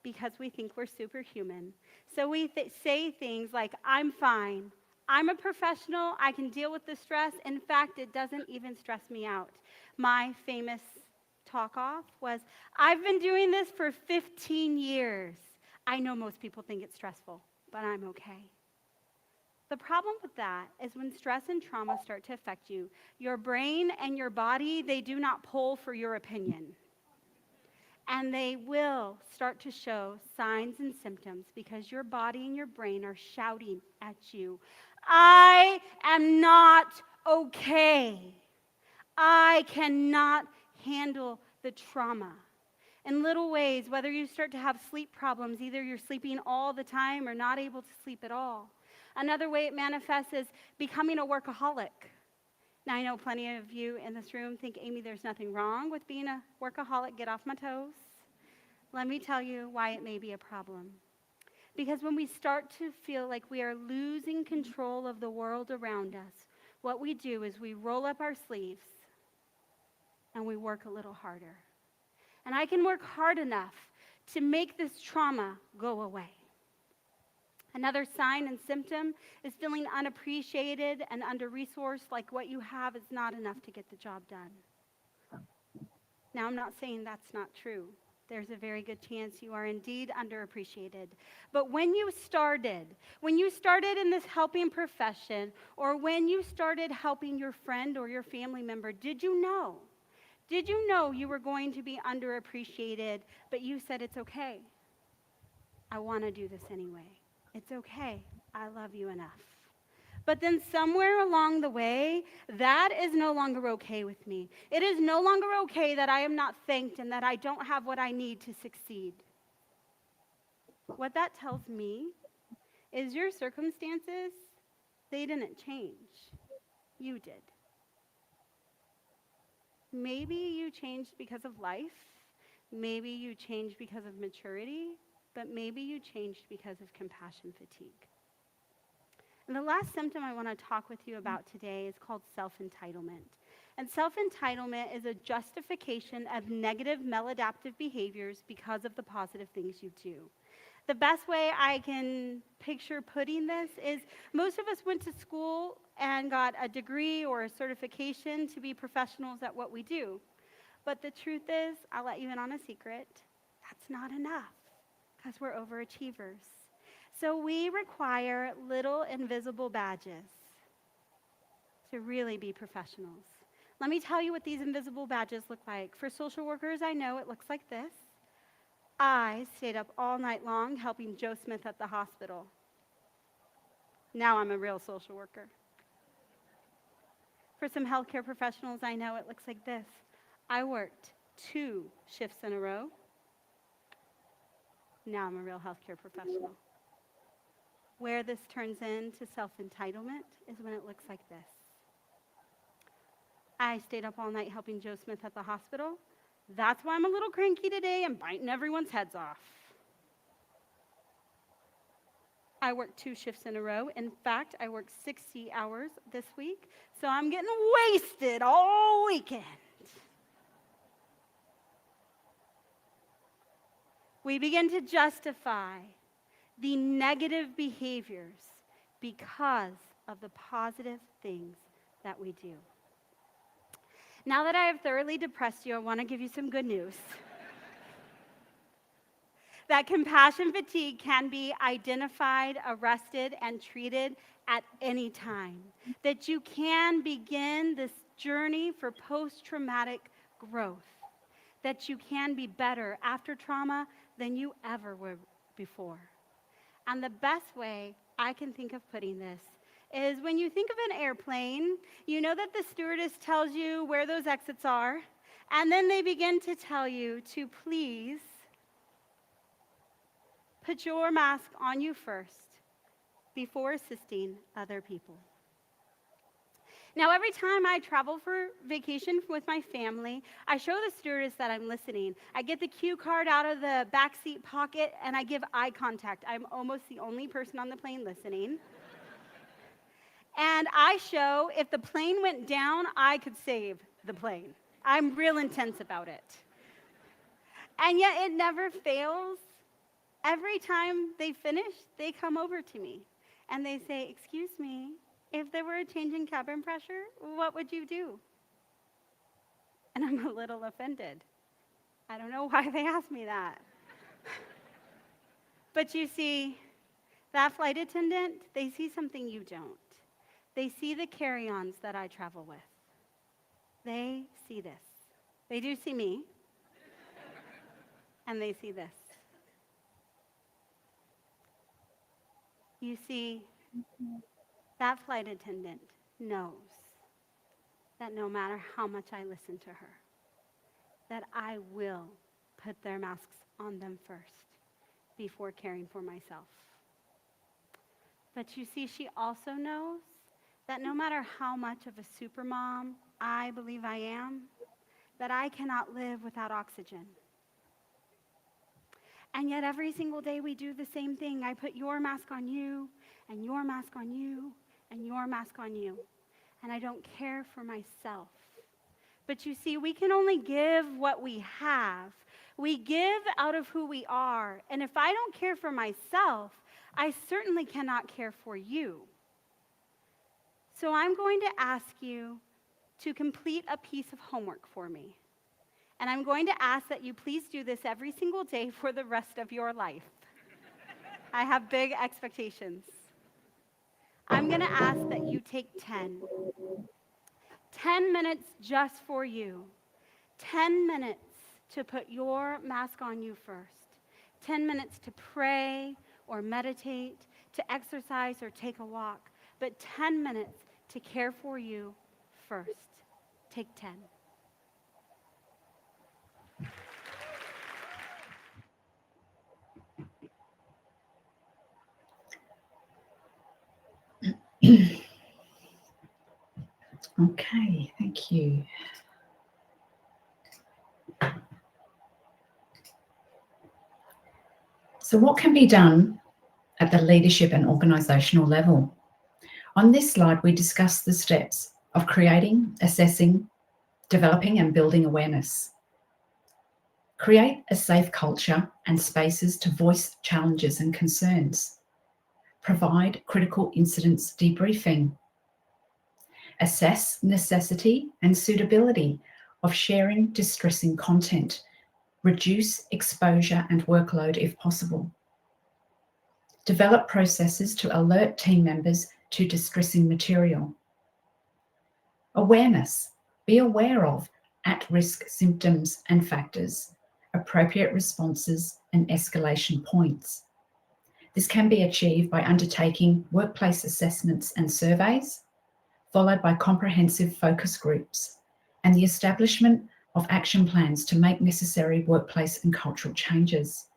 because we think we're superhuman. So we say things like, I'm fine. I'm a professional. I can deal with the stress. In fact, it doesn't even stress me out. My famous talk off was, I've been doing this for 15 years. I know most people think it's stressful, but I'm okay. The problem with that is when stress and trauma start to affect you, your brain and your body, they do not pull for your opinion. And they will start to show signs and symptoms because your body and your brain are shouting at you, I am not okay. I cannot handle the trauma. In little ways, whether you start to have sleep problems, either you're sleeping all the time or not able to sleep at all. Another way it manifests is becoming a workaholic. Now, I know plenty of you in this room think, Amy, there's nothing wrong with being a workaholic. Get off my toes. Let me tell you why it may be a problem. Because when we start to feel like we are losing control of the world around us, what we do is we roll up our sleeves and we work a little harder. And I can work hard enough to make this trauma go away. Another sign and symptom is feeling unappreciated and under-resourced, like what you have is not enough to get the job done. Now, I'm not saying that's not true. There's a very good chance you are indeed underappreciated. But when you started in this helping profession, or when you started helping your friend or your family member, did you know you were going to be underappreciated, but you said, it's okay. I want to do this anyway. It's okay. I love you enough. But then somewhere along the way, that is no longer okay with me. It is no longer okay that I am not thanked and that I don't have what I need to succeed. What that tells me is your circumstances, they didn't change. You did. Maybe you changed because of life. Maybe you changed because of maturity. But maybe you changed because of compassion fatigue. And the last symptom I want to talk with you about today is called self-entitlement. And self-entitlement is a justification of negative maladaptive behaviors because of the positive things you do. The best way I can picture putting this is most of us went to school and got a degree or a certification to be professionals at what we do. But the truth is, I'll let you in on a secret, that's not enough. Because we're overachievers. So we require little invisible badges to really be professionals. Let me tell you what these invisible badges look like. For social workers, I know it looks like this. I stayed up all night long helping Joe Smith at the hospital. Now I'm a real social worker. For some healthcare professionals, I know it looks like this. I worked 2 shifts in a row. Now I'm a real healthcare professional. Where this turns into self-entitlement is when it looks like this. I stayed up all night helping Joe Smith at the hospital. That's why I'm a little cranky today and biting everyone's heads off. I worked 2 shifts in a row. In fact, I worked 60 hours this week, so I'm getting wasted all weekend. We begin to justify the negative behaviors because of the positive things that we do. Now that I have thoroughly depressed you, I want to give you some good news. That compassion fatigue can be identified, arrested, and treated at any time. That you can begin this journey for post-traumatic growth. That you can be better after trauma than you ever were before. And the best way I can think of putting this is when you think of an airplane, you know that the stewardess tells you where those exits are, and then they begin to tell you to please put your mask on you first before assisting other people. Now, every time I travel for vacation with my family, I show the stewardess that I'm listening. I get the cue card out of the backseat pocket and I give eye contact. I'm almost the only person on the plane listening. And I show if the plane went down, I could save the plane. I'm real intense about it. And yet it never fails. Every time they finish, they come over to me and they say, "Excuse me, if there were a change in cabin pressure, what would you do?" And I'm a little offended. I don't know why they asked me that. But you see, that flight attendant, they see something you don't. They see the carry-ons that I travel with. They see this. They do see me, and they see this. You see, that flight attendant knows that no matter how much I listen to her, that I will put their masks on them first before caring for myself. But you see, she also knows that no matter how much of a supermom I believe I am, that I cannot live without oxygen. And yet every single day we do the same thing. I put your mask on you, and your mask on you, and your mask on you. And I don't care for myself. But you see, we can only give what we have. We give out of who we are. And if I don't care for myself, I certainly cannot care for you. So I'm going to ask you to complete a piece of homework for me. And I'm going to ask that you please do this every single day for the rest of your life. I have big expectations. I'm going to ask that you take 10 minutes just for you. 10 minutes to put your mask on you first. 10 minutes to pray or meditate, to exercise or take a walk. But 10 minutes to care for you first. Take 10. Okay, thank you. So what can be done at the leadership and organisational level? On this slide, we discuss the steps of creating, assessing, developing and building awareness. Create a safe culture and spaces to voice challenges and concerns. Provide critical incidents debriefing. Assess necessity and suitability of sharing distressing content. Reduce exposure and workload if possible. Develop processes to alert team members to distressing material. Awareness. Be aware of at-risk symptoms and factors, appropriate responses and escalation points. This can be achieved by undertaking workplace assessments and surveys, followed by comprehensive focus groups and the establishment of action plans to make necessary workplace and cultural changes.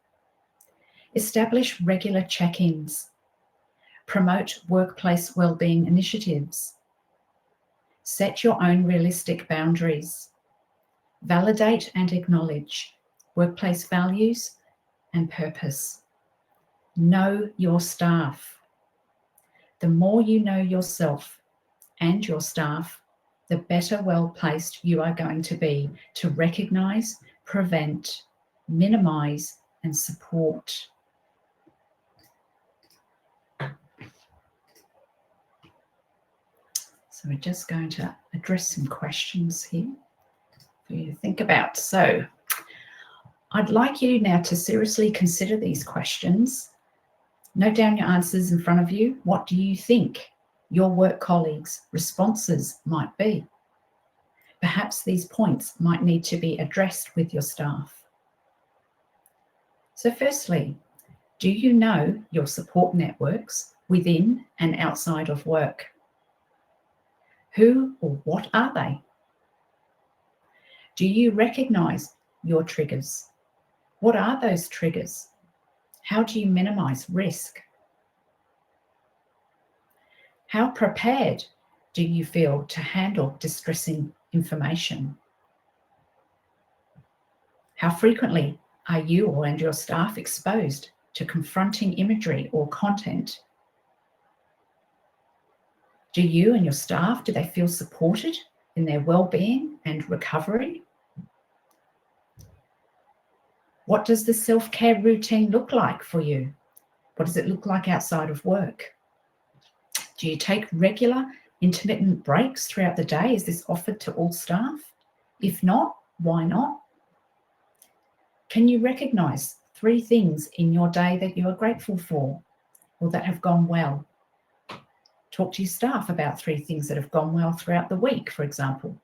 Establish regular check-ins. Promote workplace wellbeing initiatives. Set your own realistic boundaries. Validate and acknowledge workplace values and purpose. Know your staff. The more you know yourself and your staff, the better well-placed you are going to be to recognise, prevent, minimise and support. So we're just going to address some questions here for you to think about. So I'd like you now to seriously consider these questions. Note down your answers in front of you. What do you think your work colleagues' responses might be? Perhaps these points might need to be addressed with your staff. So firstly, do you know your support networks within and outside of work? Who or what are they? Do you recognise your triggers? What are those triggers? How do you minimise risk? How prepared do you feel to handle distressing information? How frequently are you and your staff exposed to confronting imagery or content? Do you and your staff, do they feel supported in their well-being and recovery? What does the self-care routine look like for you? What does it look like outside of work? Do you take regular intermittent breaks throughout the day? Is this offered to all staff? If not, why not? Can you recognise 3 things in your day that you are grateful for or that have gone well? Talk to your staff about 3 things that have gone well throughout the week, for example.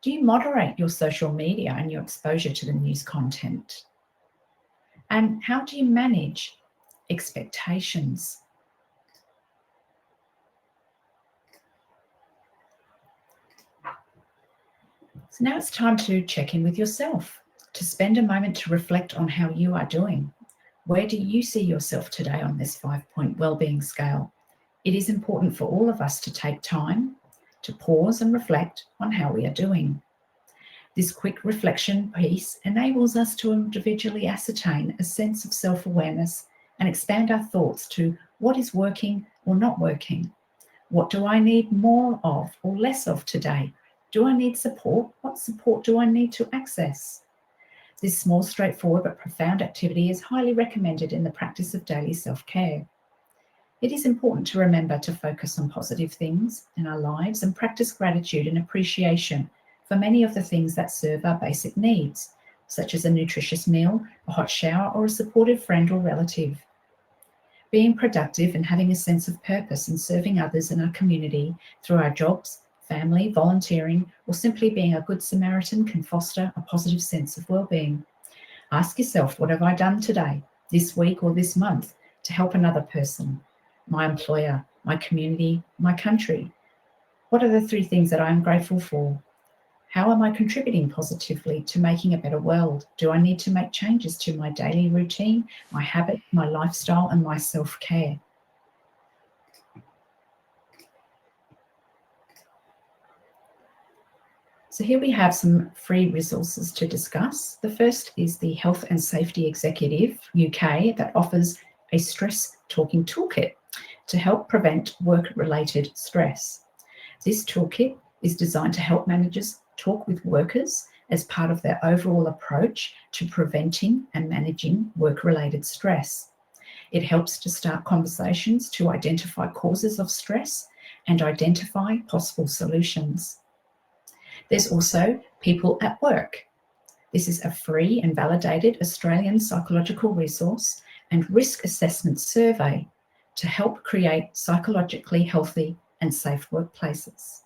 Do you moderate your social media and your exposure to the news content? And how do you manage expectations? So now it's time to check in with yourself, to spend a moment to reflect on how you are doing. Where do you see yourself today on this 5-point wellbeing scale? It is important for all of us to take time to pause and reflect on how we are doing. This quick reflection piece enables us to individually ascertain a sense of self-awareness and expand our thoughts to what is working or not working. What do I need more of or less of today? Do I need support? What support do I need to access? This small, straightforward but profound activity is highly recommended in the practice of daily self-care. It is important to remember to focus on positive things in our lives and practice gratitude and appreciation for many of the things that serve our basic needs, such as a nutritious meal, a hot shower, or a supportive friend or relative. Being productive and having a sense of purpose in serving others in our community through our jobs, family, volunteering, or simply being a good Samaritan can foster a positive sense of well-being. Ask yourself, what have I done today, this week, or this month to help another person, my employer, my community, my country? What are the 3 things that I am grateful for? How am I contributing positively to making a better world? Do I need to make changes to my daily routine, my habit, my lifestyle, and my self-care? So here we have some free resources to discuss. The first is the Health and Safety Executive UK that offers a stress talking toolkit to help prevent work-related stress. This toolkit is designed to help managers talk with workers as part of their overall approach to preventing and managing work-related stress. It helps to start conversations to identify causes of stress and identify possible solutions. There's also People at Work. This is a free and validated Australian psychological resource and risk assessment survey to help create psychologically healthy and safe workplaces.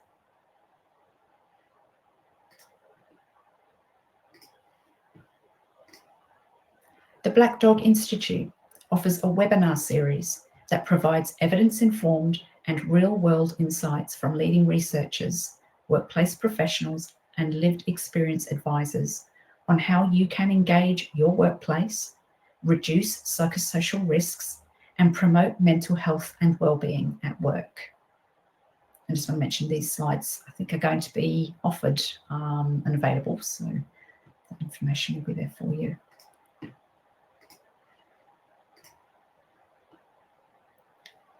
The Black Dog Institute offers a webinar series that provides evidence-informed and real-world insights from leading researchers, workplace professionals, and lived experience advisors on how you can engage your workplace, reduce psychosocial risks, and promote mental health and well-being at work. I just want to mention these slides, I think, are going to be offered and available, so that information will be there for you.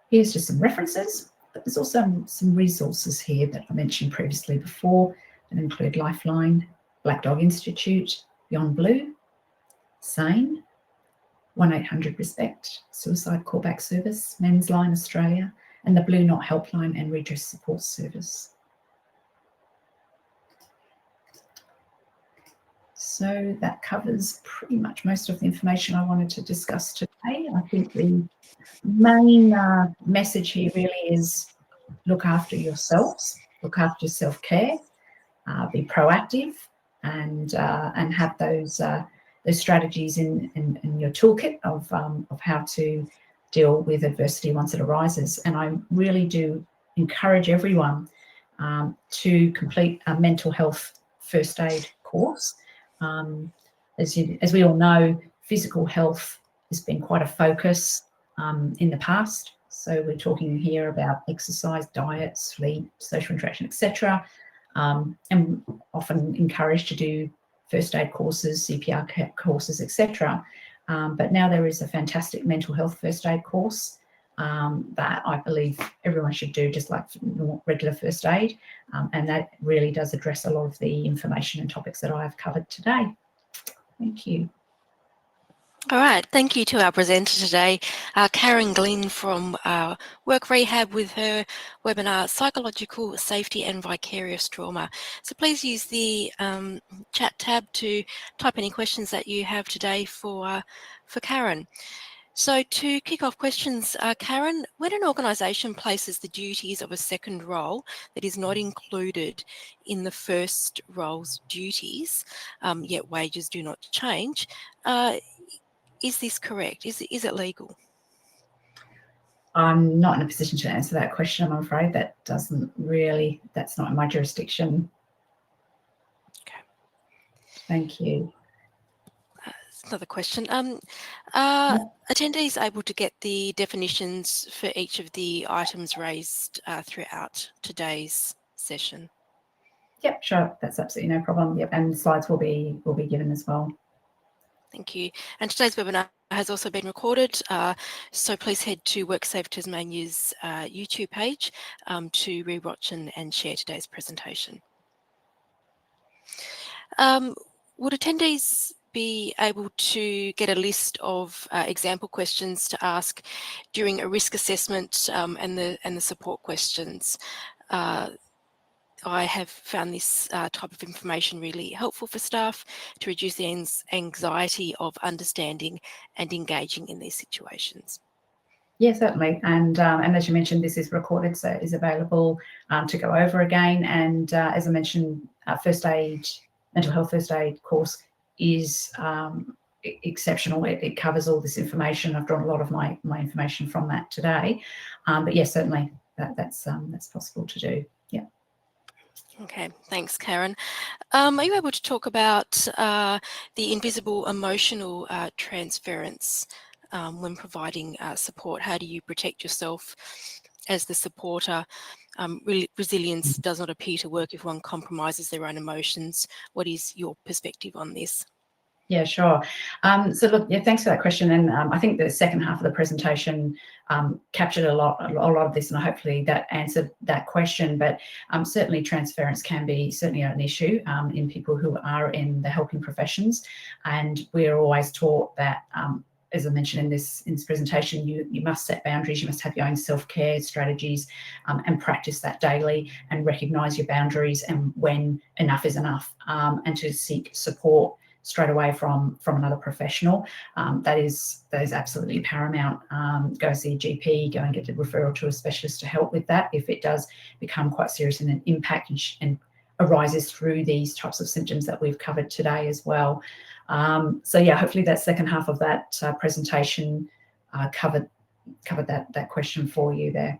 Here's just some references, but there's also some resources here that I mentioned previously before that include Lifeline, Black Dog Institute, Beyond Blue, SANE, 1800-RESPECT, Suicide Callback Service, Men's Line Australia, and the Blue Knot Helpline and Redress Support Service. So that covers pretty much most of the information I wanted to discuss today. I think the main message here really is look after yourselves, look after self-care, be proactive, and have those strategies in your toolkit of how to deal with adversity once it arises. And I really do encourage everyone to complete a mental health first aid course. As we all know, physical health has been quite a focus in the past. So we're talking here about exercise, diet, sleep, social interaction, etc. And often encouraged to do first aid courses, CPR courses, etc. But now there is a fantastic mental health first aid course that I believe everyone should do, just like regular first aid. And that really does address a lot of the information and topics that I've covered today. Thank you. All right, thank you to our presenter today, Karen Glynn from Work Rehab, with her webinar, Psychological Safety and Vicarious Trauma. So please use the chat tab to type any questions that you have today for Karen. So to kick off questions, Karen, when an organisation places the duties of a second role that is not included in the first role's duties, yet wages do not change, is this correct? Is it legal? I'm not in a position to answer that question, I'm afraid. That's not in my jurisdiction. Okay. Thank you. Another question. Are attendees able to get the definitions for each of the items raised throughout today's session? Yep, sure. That's absolutely no problem. Yep, and slides will be given as well. Thank you. And today's webinar has also been recorded, so please head to WorkSafe Tasmania's YouTube page to rewatch and share today's presentation. Would attendees be able to get a list of example questions to ask during a risk assessment and the support questions? I have found this type of information really helpful for staff to reduce the anxiety of understanding and engaging in these situations. Yeah, certainly. And as you mentioned, this is recorded, so it is available to go over again. And as I mentioned, mental health first aid course is exceptional. It covers all this information. I've drawn a lot of my information from that today. But yes, certainly that's possible to do. Yeah. Okay, thanks, Karen. Are you able to talk about the invisible emotional transference when providing support? How do you protect yourself as the supporter? Resilience does not appear to work if one compromises their own emotions. What is your perspective on this? Yeah, sure. So look, yeah, thanks for that question. And I think the second half of the presentation captured a lot of this, and hopefully that answered that question. But certainly transference can be certainly an issue in people who are in the helping professions. And we're always taught that, as I mentioned in this presentation, you must set boundaries, you must have your own self-care strategies and practice that daily and recognise your boundaries and when enough is enough, and to seek support straight away from another professional. That is absolutely paramount. Go see a GP, go and get a referral to a specialist to help with that if it does become quite serious and an impact and arises through these types of symptoms that we've covered today as well. So yeah, hopefully that second half of that presentation covered that question for you there.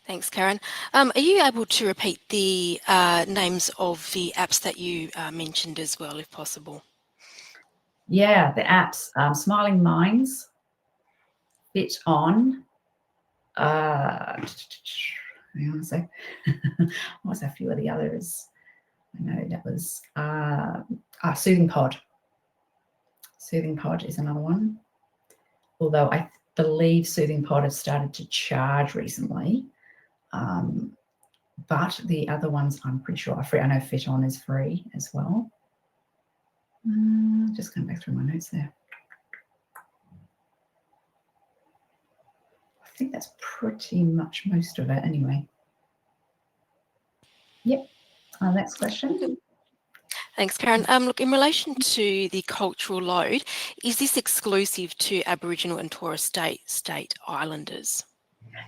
Thanks, Karen. Are you able to repeat the names of the apps that you mentioned as well, if possible? Yeah, the apps, Smiling Minds, Fit On, hang on a sec. What's a few of the others? I know that was Soothing Pod. Soothing Pod is another one. Although I believe Soothing Pod has started to charge recently. But the other ones I'm pretty sure are free. I know Fit On is free as well. Just going back through my notes there. I think that's pretty much most of it anyway. Yep. Next question. Thanks, Karen. Look, in relation to the cultural load, is this exclusive to Aboriginal and Torres Strait Islanders?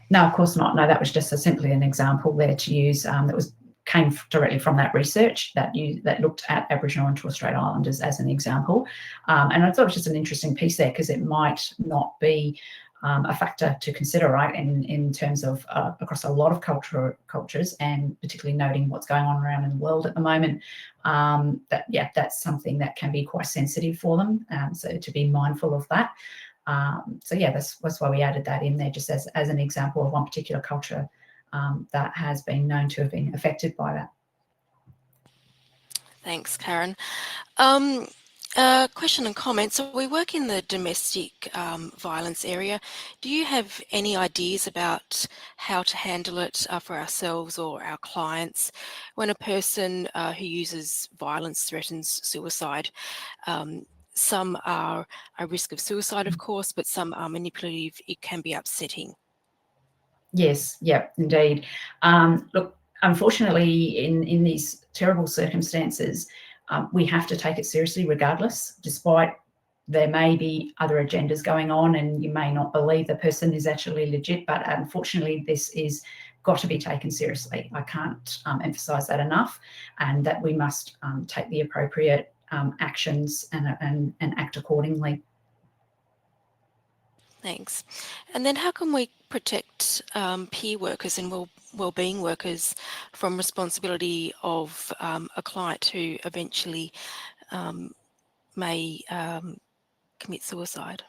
No, of course not. No, that was just simply an example there to use that came directly from that research that looked at Aboriginal and Torres Strait Islanders as an example. And I thought it was just an interesting piece there because it might not be a factor to consider, right, in terms of across a lot of cultures, and particularly noting what's going on around in the world at the moment. That's something that can be quite sensitive for them. So to be mindful of that. That's why we added that in there, just as an example of one particular culture that has been known to have been affected by that. Thanks, Karen. Question and comment. So we work in the domestic violence area. Do you have any ideas about how to handle it for ourselves or our clients when a person who uses violence threatens suicide? Some are a risk of suicide, of course, but some are manipulative. It can be upsetting. Yes, yep, indeed. Look, unfortunately, in these terrible circumstances, we have to take it seriously regardless, despite there may be other agendas going on and you may not believe the person is actually legit, but unfortunately this is got to be taken seriously. I can't emphasize that enough, and that we must take the appropriate actions and act accordingly. Thanks. And then how can we protect peer workers and wellbeing workers from responsibility of a client who eventually may commit suicide?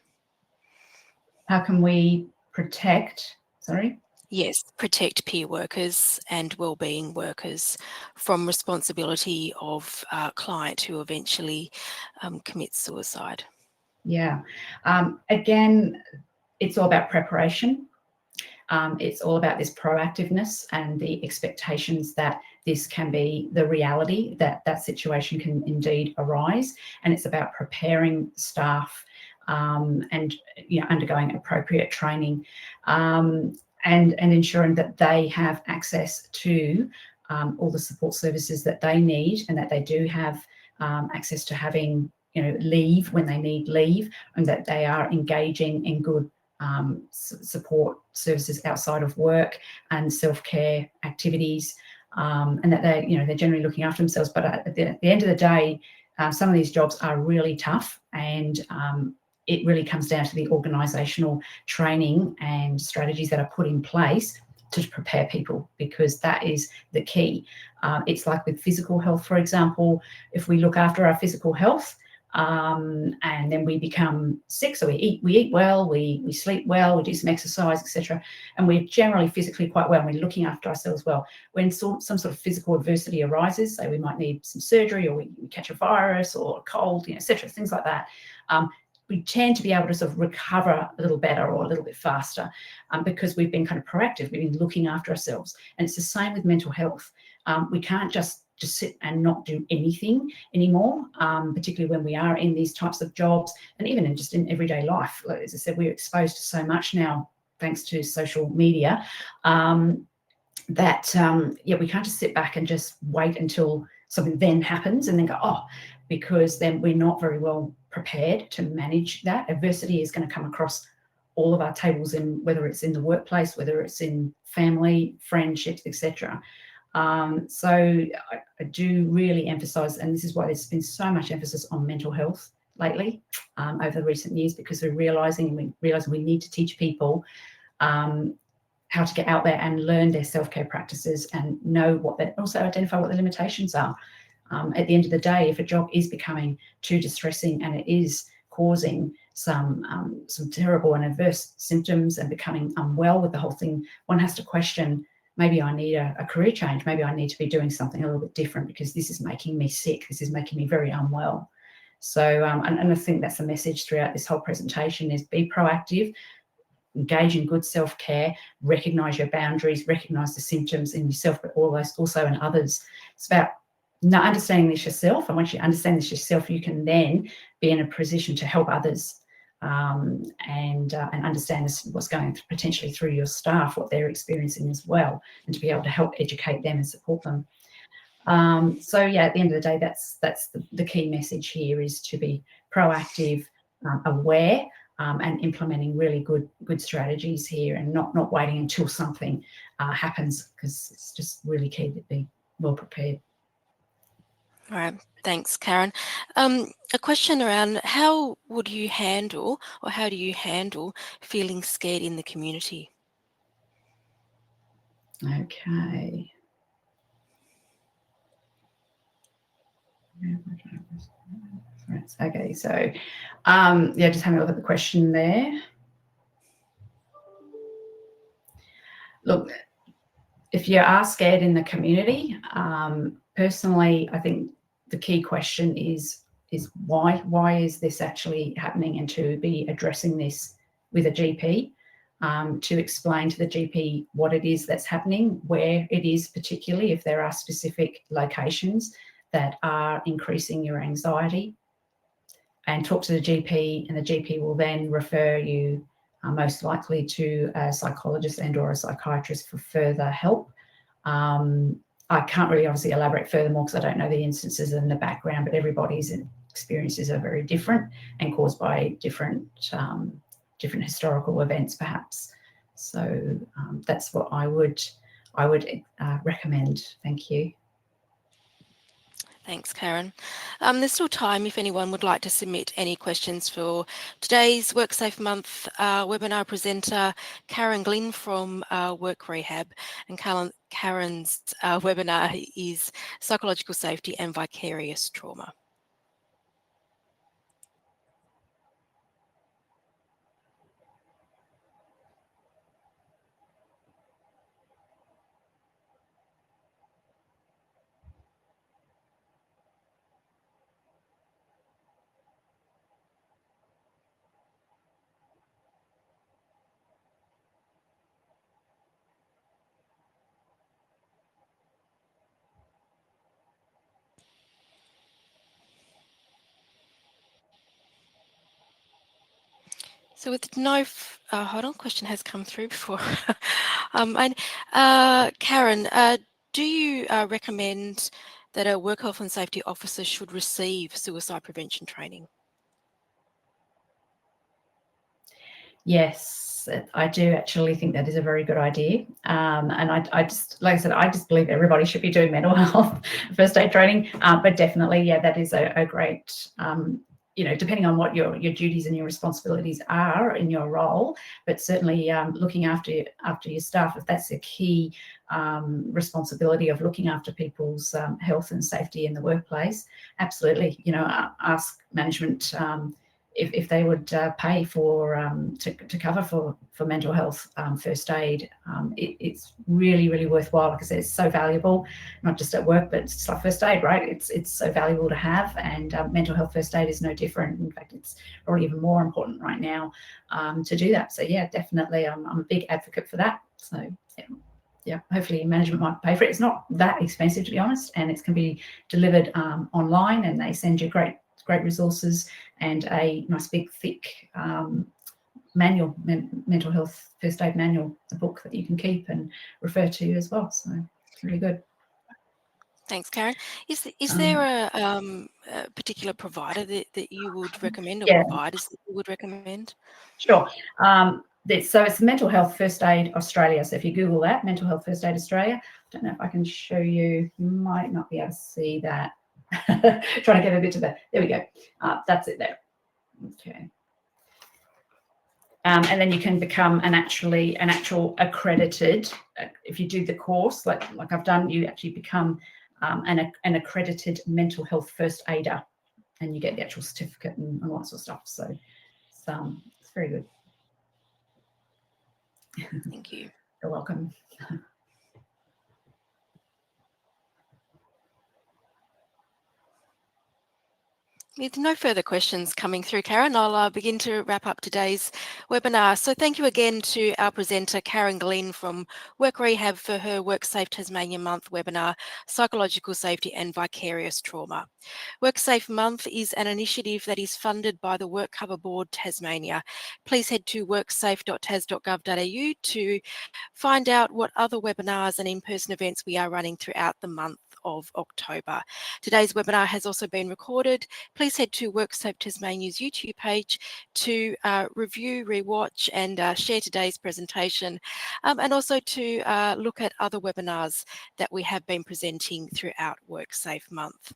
How can we protect, sorry? Yes, protect peer workers and wellbeing workers from responsibility of a client who eventually commits suicide. Yeah. Again, it's all about preparation. It's all about this proactiveness and the expectations that this can be the reality, that that situation can indeed arise. And it's about preparing staff and undergoing appropriate training and ensuring that they have access to all the support services that they need, and that they do have access to having leave when they need leave, and that they are engaging in good support services outside of work and self-care activities, and that they're generally looking after themselves. But at the end of the day, some of these jobs are really tough, and it really comes down to the organisational training and strategies that are put in place to prepare people, because that is the key. It's like with physical health, for example. If we look after our physical health, and then we become sick, so we eat well, we sleep well, we do some exercise, etc., and we're generally physically quite well, and we're looking after ourselves well. When some sort of physical adversity arises, say we might need some surgery, or we catch a virus or a cold, etc., things like that, we tend to be able to sort of recover a little better or a little bit faster because we've been kind of proactive, we've been looking after ourselves. And it's the same with mental health. We can't just sit and not do anything anymore, particularly when we are in these types of jobs, and even in everyday life. Like, as I said, we're exposed to so much now thanks to social media, that we can't just sit back and just wait until something then happens and then go, oh, because then we're not very well prepared to manage that. Adversity is going to come across all of our tables, in whether it's in the workplace, whether it's in family, friendships, etc. So I do really emphasise, and this is why there's been so much emphasis on mental health lately over the recent years, because we're realising we need to teach people how to get out there and learn their self-care practices and know also identify what the limitations are. At the end of the day, if a job is becoming too distressing and it is causing some terrible and adverse symptoms and becoming unwell with the whole thing, one has to question, maybe I need a career change. Maybe I need to be doing something a little bit different, because this is making me sick. This is making me very unwell. So, and I think that's the message throughout this whole presentation, is be proactive, engage in good self-care, recognise your boundaries, recognise the symptoms in yourself, but also in others. It's about Now, understanding this yourself, and once you understand this yourself, you can then be in a position to help others, and understand what's going potentially through your staff, what they're experiencing as well, and to be able to help educate them and support them. So yeah, at the end of the day, that's the key message here, is to be proactive, aware, and implementing really good strategies here, and not waiting until something happens, because it's just really key to be well prepared. All right, thanks, Karen. A question around how would you handle, or how do you handle feeling scared in the community? Okay. Okay, so yeah, just having a look at the question there. Look, if you are scared in the community, personally, I think the key question is why? Why is this actually happening? And to be addressing this with a GP, to explain to the GP what it is that's happening, where it is, particularly if there are specific locations that are increasing your anxiety, and talk to the GP, and the GP will then refer you most likely to a psychologist and or a psychiatrist for further help. I can't really obviously elaborate furthermore because I don't know the instances in the background, but everybody's experiences are very different and caused by different historical events, perhaps. So that's what I would recommend. Thank you. Thanks, Karen. There's still time if anyone would like to submit any questions for today's WorkSafe Month webinar presenter, Karen Glynn from Work Rehab. And Karen's webinar is Psychological Safety and Vicarious Trauma. So with no, hold on, question has come through before. Karen, do you recommend that a work health and safety officer should receive suicide prevention training? Yes, I do actually think that is a very good idea. And I just, like I said, I just believe everybody should be doing mental health first aid training. But definitely, yeah, that is a great, depending on what your duties and your responsibilities are in your role, but certainly looking after your staff, if that's a key responsibility of looking after people's health and safety in the workplace, absolutely, ask management if they would pay for to cover for mental health first aid. It's really worthwhile. Like I said, it's so valuable, not just at work, but it's like first aid, right? It's so valuable to have, and mental health first aid is no different. In fact, it's probably even more important right now to do that. So yeah, definitely, I'm a big advocate for that. So yeah, hopefully management might pay for it. It's not that expensive, to be honest, and it can be delivered online, and they send you great resources and a nice big thick manual, mental health first aid manual, a book that you can keep and refer to as well. So it's really good. Thanks, Karen. Is there a particular provider that you would recommend, or providers that you would recommend? Sure. So it's Mental Health First Aid Australia. So if you Google that, Mental Health First Aid Australia, I don't know if I can show you. You might not be able to see that. Trying to get a bit to there we go. That's it there. Okay. And then you can become an actual accredited, if you do the course like I've done, you actually become an accredited mental health first aider, and you get the actual certificate and all that sort of stuff. So it's very good. Thank you. You're welcome. With no further questions coming through, Karen, I'll begin to wrap up today's webinar. So thank you again to our presenter, Karen Glynn from Work Rehab, for her WorkSafe Tasmania Month webinar, Psychological Safety and Vicarious Trauma. WorkSafe Month is an initiative that is funded by the WorkCover Board Tasmania. Please head to worksafe.tas.gov.au to find out what other webinars and in-person events we are running throughout the month of October. Today's webinar has also been recorded. Please head to WorkSafe Tasmania's YouTube page to review, rewatch and share today's presentation, and also to look at other webinars that we have been presenting throughout WorkSafe Month.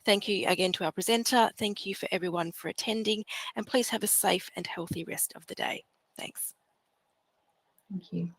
Thank you again to our presenter. Thank you for everyone for attending, and please have a safe and healthy rest of the day. Thanks. Thank you.